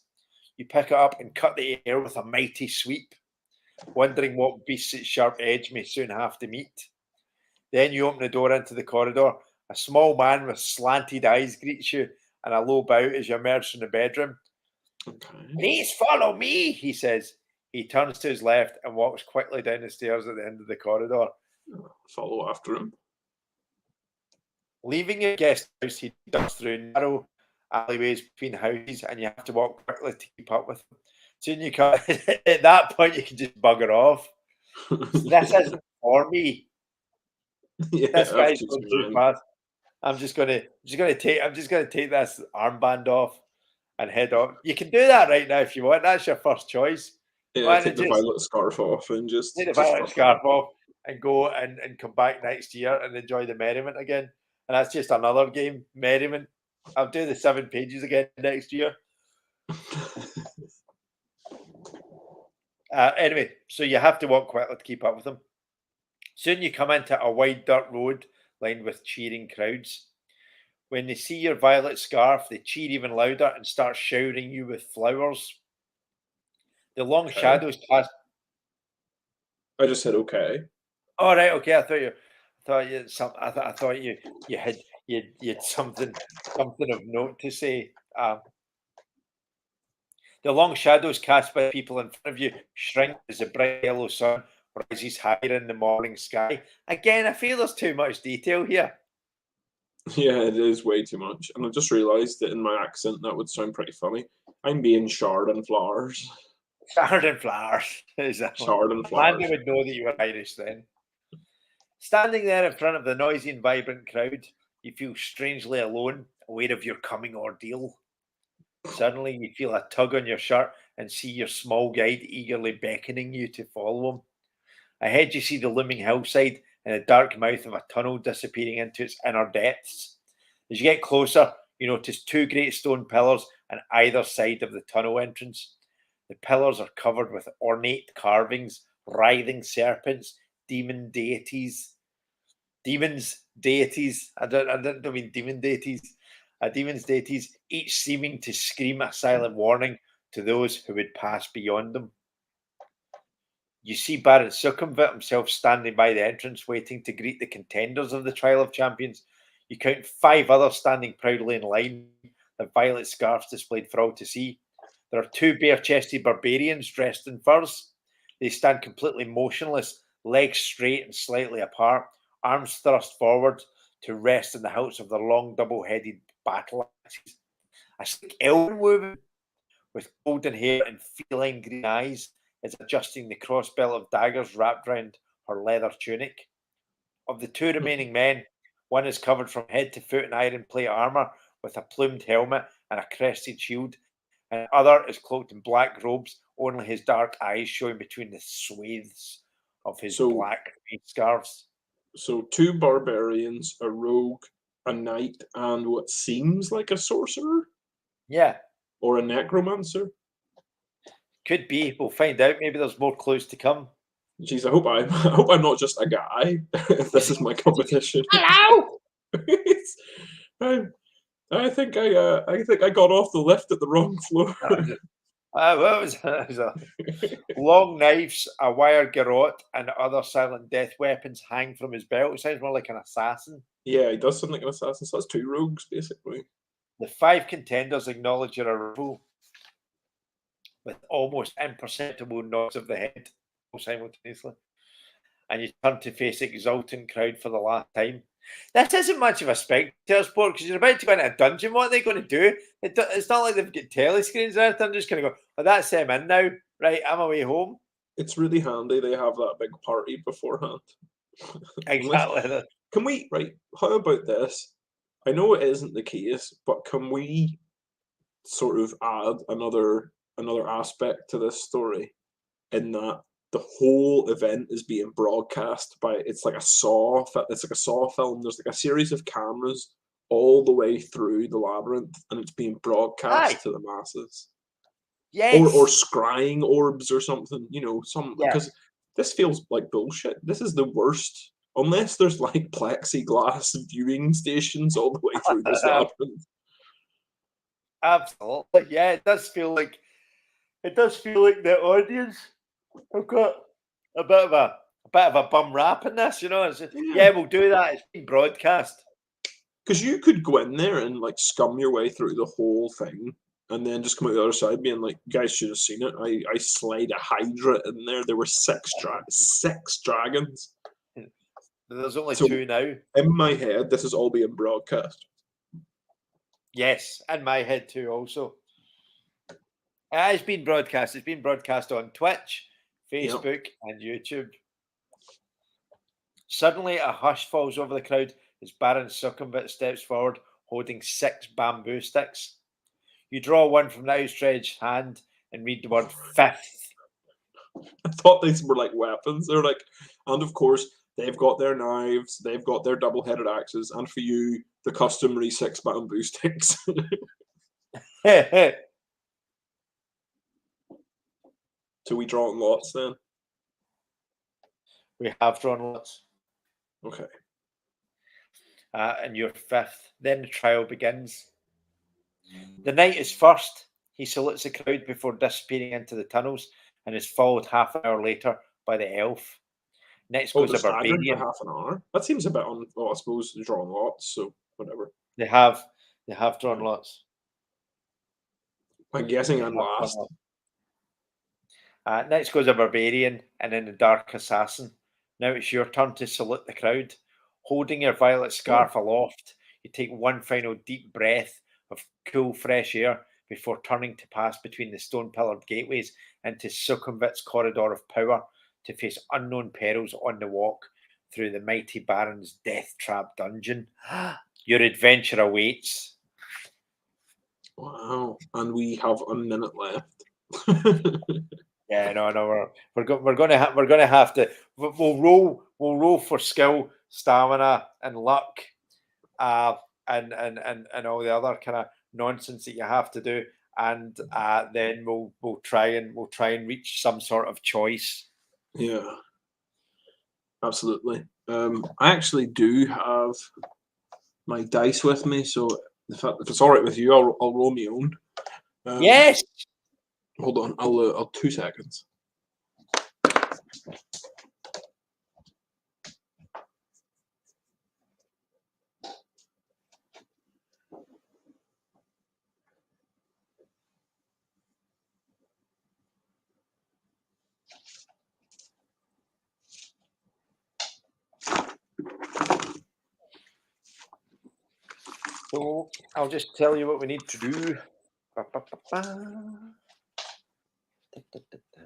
You pick it up and cut the air with a mighty sweep, wondering what beast its sharp edge may soon have to meet. Then you open the door into the corridor. A small man with slanted eyes greets you, and a low bow as you emerge from the bedroom. Okay. "Please follow me," he says. He turns to his left and walks quickly down the stairs at the end of the corridor. Follow after him. Leaving your guest house, he ducks through narrow alleyways between houses, and you have to walk quickly to keep up with him. Soon you can at that point you can just bugger off. This isn't for me. Yeah, This I've guy's changed going my too mind. fast. I'm just gonna take this armband off and head off. You can do that right now if you want. That's your first choice. Yeah, Why take not the just violet scarf off and just take the just violet fuck scarf off and go and come back next year and enjoy the merriment again? And that's just another game, merriment. I'll do the 7 pages again next year. Anyway, so you have to walk quickly to keep up with them. Soon you come into a wide dirt road lined with cheering crowds. When they see your violet scarf, they cheer even louder and start showering you with flowers. The long Okay. shadows cast. I just said okay. All right, okay. I thought you had some. I thought you had something of note to say. The long shadows cast by people in front of you shrink as the bright yellow sun rises higher in the morning sky. Again, I feel there's too much detail here. Yeah, it is way too much. And I just realised that in my accent that would sound pretty funny. I'm being shard and flowers. Shard and flowers. Exactly. Shard and Mandy flowers. would know that you were Irish then. Standing there in front of the noisy and vibrant crowd, you feel strangely alone, aware of your coming ordeal. Suddenly, you feel a tug on your shirt and see your small guide eagerly beckoning you to follow him. Ahead, you see the looming hillside and the dark mouth of a tunnel disappearing into its inner depths. As you get closer, you notice 2 great stone pillars on either side of the tunnel entrance. The pillars are covered with ornate carvings, writhing serpents, demons, deities. I don't mean demon deities. Demons, deities, each seeming to scream a silent warning to those who would pass beyond them. You see Baron Succumvit himself standing by the entrance, waiting to greet the contenders of the Trial of Champions. You count 5 others standing proudly in line, their violet scarves displayed for all to see. There are 2 bare-chested barbarians dressed in furs. They stand completely motionless, legs straight and slightly apart, arms thrust forward, to rest in the hilts of their long double-headed battle axes. A sleek elven woman with golden hair and feline green eyes is adjusting the crossbelt of daggers wrapped round her leather tunic. Of the two remaining men, one is covered from head to foot in iron plate armour with a plumed helmet and a crested shield, and the other is cloaked in black robes, only his dark eyes showing between the swathes of his So, black face scarves. so two barbarians, a rogue, a knight, and what seems like a sorcerer Yeah, or a necromancer. could be. We'll find out. Maybe there's more clues to come. Jeez, I hope I'm I hope I'm not just a guy. If this is my competition. Hello! I, I think I got off the lift at the wrong floor. Well, it was a long knives, a wire garrote, and other silent death weapons hang from his belt. It sounds more like an assassin. Yeah, he does sound like an assassin. So that's two rogues, basically. The five contenders acknowledge your arrival with almost imperceptible nods of the head simultaneously, and you turn to face the exultant crowd for the last time. This isn't much of a spectator sport because you're about to go into a dungeon. What are they going to do? It's not like they've got telescreens or anything. I'm just going to go, oh, that's them in now. Right, I'm away home. It's really handy they have that big party beforehand. Exactly. Can we, right, how about this? I know it isn't the case, but can we sort of add another aspect to this story in that the whole event is being broadcast by it's like a Saw film. There's like a series of cameras all the way through the labyrinth, and it's being broadcast Aye. to the masses. Yes. Or scrying orbs or something, some Yeah. because this feels like bullshit. This is the worst. Unless there's like plexiglass viewing stations all the way through this labyrinth. Absolutely. Yeah, it does feel like the audience have got a bit of a bum rap in this, It's just, yeah, we'll do that. It's being broadcast. Because you could go in there and like scum your way through the whole thing and then just come out the other side being like, you guys should have seen it. I slayed a Hydra in there. There were six dragons. There's only So- two now. In my head, this is all being broadcast. Yes, in my head too. Also, it's been broadcast. It's been broadcast on Twitch, Facebook, and YouTube. Suddenly, a hush falls over the crowd as Baron Succumbit steps forward, holding 6 bamboo sticks. You draw one from the outstretched hand and read the word fifth. I thought these were like weapons. They're like, and of course, they've got their knives, they've got their double-headed axes, and for you, the customary 6 bamboo sticks. So we draw lots then? We have drawn lots. Okay. And your fifth. Then the trial begins. The knight is first. He salutes the crowd before disappearing into the tunnels and is followed half an hour later by the elf. Next goes they're a staggered for barbarian. half an hour? That seems a bit I suppose drawing lots, so whatever. They have drawn lots. I'm guessing I'm last. Next goes a barbarian and then the dark assassin. Now it's your turn to salute the crowd. Holding your violet scarf aloft, you take one final deep breath of cool, fresh air before turning to pass between the stone-pillared gateways into Succumbit's corridor of power to face unknown perils on the walk through the mighty Baron's death-trap dungeon. Your adventure awaits. Wow. And we have a minute left. Yeah, no, we're gonna have to. We'll roll for skill, stamina, and luck, and all the other kind of nonsense that you have to do, and then we'll try and reach some sort of choice. Yeah, absolutely. I actually do have my dice with me, so if it's all right with you, I'll roll my own. Yes. Hold on, I'll 2 seconds. So I'll just tell you what we need to do. Ba, ba, ba, ba. Da, da, da, da.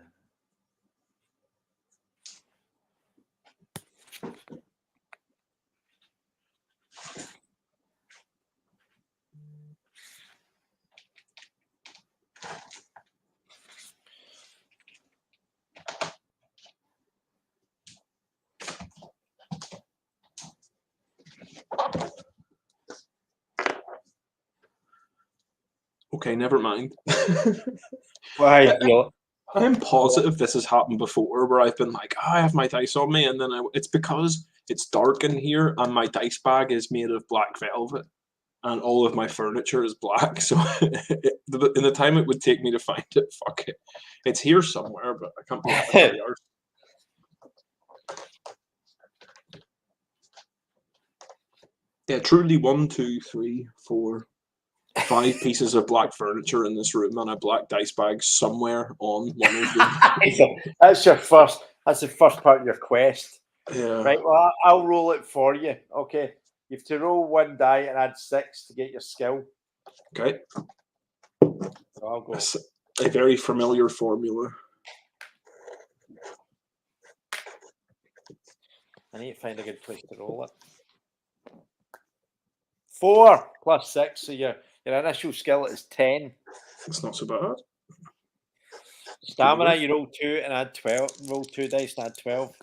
Okay, never mind. Why? You I'm positive this has happened before where I've been like, I have my dice on me, and then it's because it's dark in here and my dice bag is made of black velvet and all of my furniture is black. So in the time it would take me to find it, fuck it. It's here somewhere, but I can't be arsed. Yeah, truly 1, 2, 3, 4, 5 pieces of black furniture in this room and a black dice bag somewhere on one of them. That's your first. That's the first part of your quest, Yeah. right? Well, I'll roll it for you. Okay, you have to roll 1 die and add 6 to get your skill. Okay. So I'll go. That's a very familiar formula. I need to find a good place to roll it. 4 plus 6, so your initial skill is 10. It's not so bad. Stamina, you roll 2 and add 12. Roll 2 dice and add 12.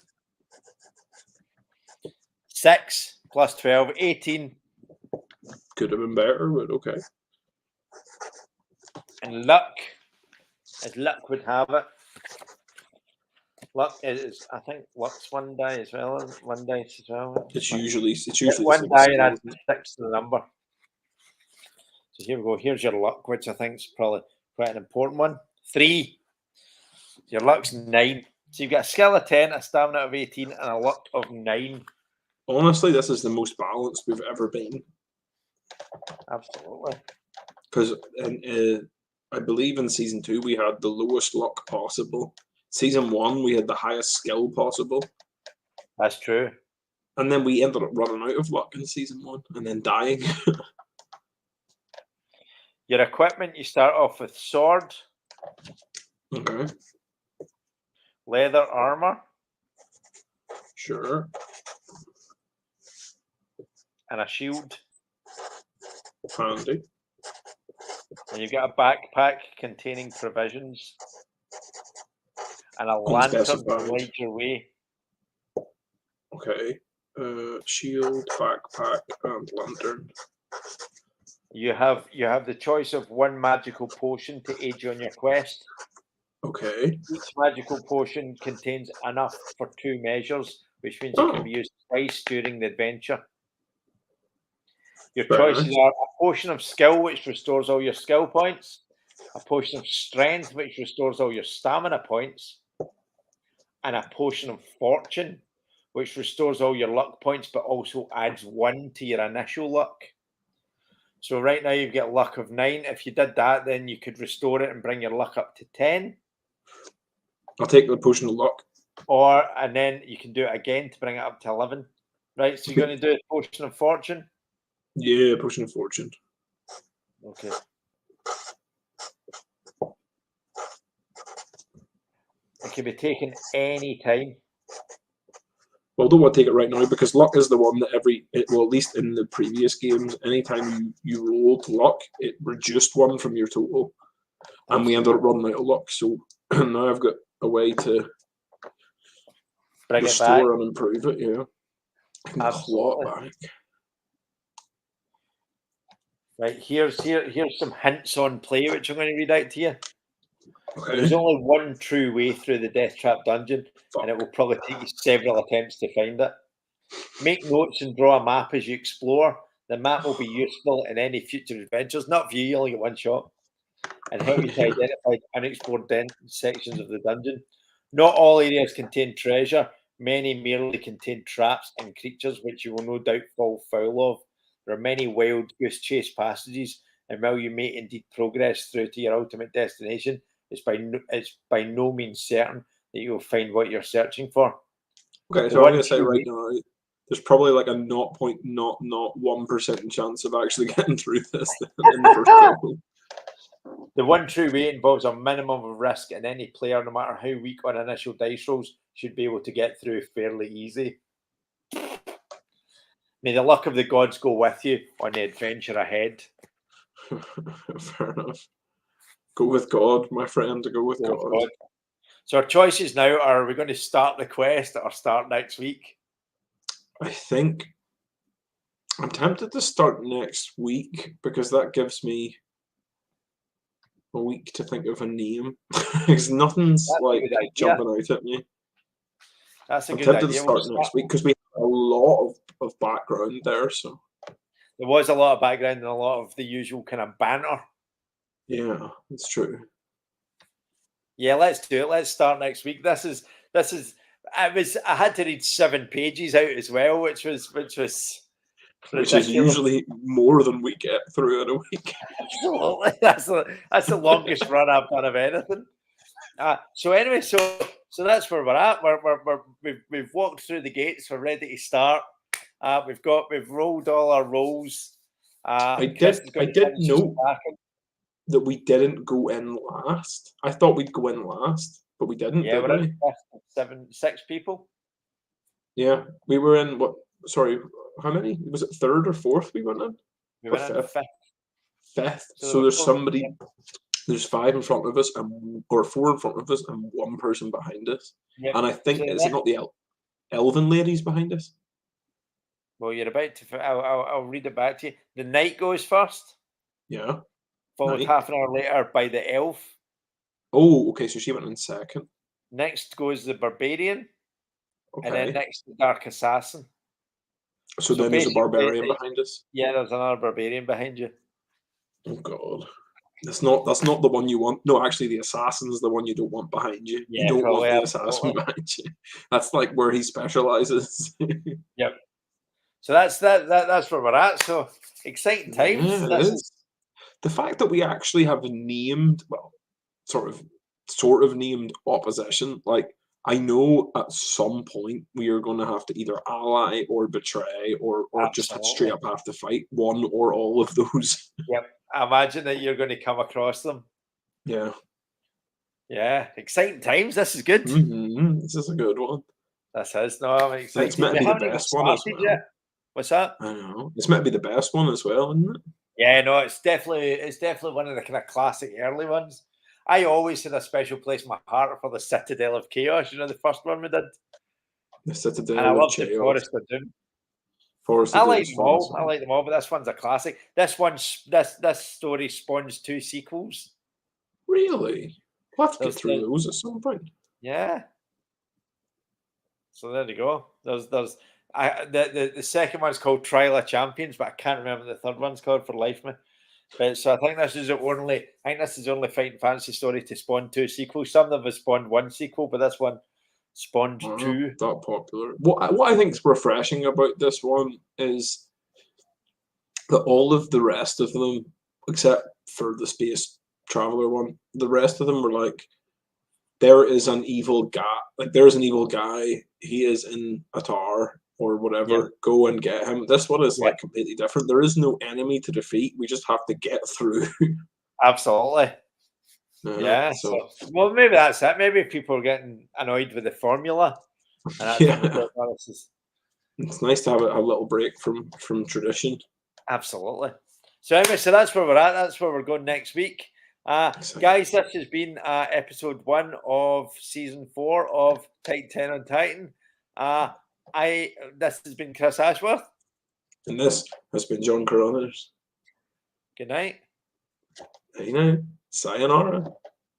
6 plus 12, 18. Could have been better, but okay. And luck, as luck would have it. Luck is, I think, luck's 1 die as well. 1 dice as well. It's usually 1 die and add 6 to the number. So here we go. Here's your luck, which I think is probably quite an important one. 3. Your luck's 9. So you've got a skill of 10, a stamina of 18, and a luck of 9. Honestly, this is the most balanced we've ever been. Absolutely. Because I believe in season 2 we had the lowest luck possible. Season 1 we had the highest skill possible. That's true. And then we ended up running out of luck in season 1 and then dying. Your equipment, you start off with sword. Okay. Leather armor. Sure. And a shield. Handy. And you've got a backpack containing provisions. And a lantern to light your way. Okay. Shield, backpack, and lantern. You have the choice of 1 magical potion to aid you on your quest. Okay. Each magical potion contains enough for 2 measures, which means it can be used twice during the adventure. Your choices are a potion of skill, which restores all your skill points, a potion of strength, which restores all your stamina points, and a potion of fortune, which restores all your luck points, but also adds 1 to your initial luck. So right now you've got luck of 9. If you did that, then you could restore it and bring your luck up to 10. I'll take the potion of luck. And then you can do it again to bring it up to 11. Right, so you're going to do a potion of fortune? Yeah, potion of fortune. Okay. It can be taken any time. Well, I don't want to take it right now because luck is the one that at least in the previous games, anytime you rolled luck, it reduced 1 from your total. And we ended up running out of luck. So now I've got a way to restore and improve it. Yeah. I can claw it back. Right, here's some hints on play, which I'm going to read out to you. Okay. There's only 1 true way through the Death Trap dungeon, and it will probably take you several attempts to find it. Make notes and draw a map as you explore. The map will be useful in any future adventures. Not for you, you only get 1 shot. And help you to identify unexplored sections of the dungeon. Not all areas contain treasure. Many merely contain traps and creatures, which you will no doubt fall foul of. There are many wild goose chase passages, and while you may indeed progress through to your ultimate destination, it's by no means certain that you'll find what you're searching for. Okay, so I'm going to say right now, there's probably like a 0.001% chance of actually getting through this in the first couple. The one true way involves a minimum of risk, and any player, no matter how weak on initial dice rolls, should be able to get through fairly easy. May the luck of the gods go with you on the adventure ahead. Fair enough. Go with God, my friend. Go with God. So our choices now are we going to start the quest or start next week? I think I'm tempted to start next week because that gives me a week to think of a name. Because nothing's like jumping out at me. That's a I'm good tempted idea. to start next week because we have a lot of background there. So there was a lot of background and a lot of the usual kind of banter. Yeah, it's true. Yeah, let's do it. Let's start next week. I had to read 7 pages out as well, which is usually more than we get through in a week. Absolutely, that's the longest run I've done of anything. So anyway, so that's where we're at. We've walked through the gates. We're ready to start. We've rolled all our rolls. I did note that we didn't go in last. I thought we'd go in last, but we didn't. Yeah, did we? 6 people. Yeah, we were in what? Sorry, how many? Was it 3rd or 4th we went in? We went in 5th. 5th. So there's somebody. There's 5 in front of us, or 4 in front of us, and 1 person behind us. Yep. And I think is it not the elven ladies behind us? Well, you're about to. I'll read it back to you. The knight goes first. Yeah. Followed half an hour later by the elf. Oh, okay. So she went in 2nd. Next goes the barbarian. Okay. And then next the dark assassin. So then there's a barbarian behind us. Yeah, there's another barbarian behind you. Oh God. That's not the one you want. No, actually, the assassin's the one you don't want behind you. Yeah, you don't want the assassin behind you. That's like where he specializes. Yep. So that's where we're at. So exciting times. Yeah, it is. The fact that we actually have named, well, sort of named opposition. Like, I know at some point we are going to have to either ally or betray or just straight up have to fight one or all of those. Yep. I imagine that you're going to come across them. Yeah. Yeah. Exciting times. This is good. Mm-hmm. This is a good one. This is. No, I'm excited. It's meant to be the best one as well. Yet. What's that? I know. It's meant to be the best one as well, isn't it? Yeah, no, it's definitely one of the kind of classic early ones. I always had a special place in my heart for the Citadel of Chaos. You know, the first one we did. The Citadel and I love the Forest of Doom. I like them all. I like them all, but this one's a classic. This story spawns 2 sequels. Really? We'll have to get through those at some point. Yeah. So there you go. The second one's called Trial of Champions, but I can't remember the third one's called for life me. But so I think this is the only Fighting Fantasy story to spawn 2 sequels. Some of them have spawned 1 sequel, but this one spawned 2. That popular. What I think is refreshing about this one is that all of the rest of them, except for the Space Traveler one, the rest of them were like, there is an evil guy. Like, there's an evil guy. He is in a tower or whatever. Yep. Go and get him. This one is like completely different. There is no enemy to defeat. We just have to get through. Absolutely. Yeah. So, well, maybe that's it. Maybe people are getting annoyed with the formula. And it's nice to have a little break from tradition. Absolutely. So anyway, so that's where we're at. That's where we're going next week. Guys, this has been episode 1 of season 4 of Titan 10 on Titan. This has been Chris Ashworth. And this has been John Coronas. Good night. Hey now. Sayonara.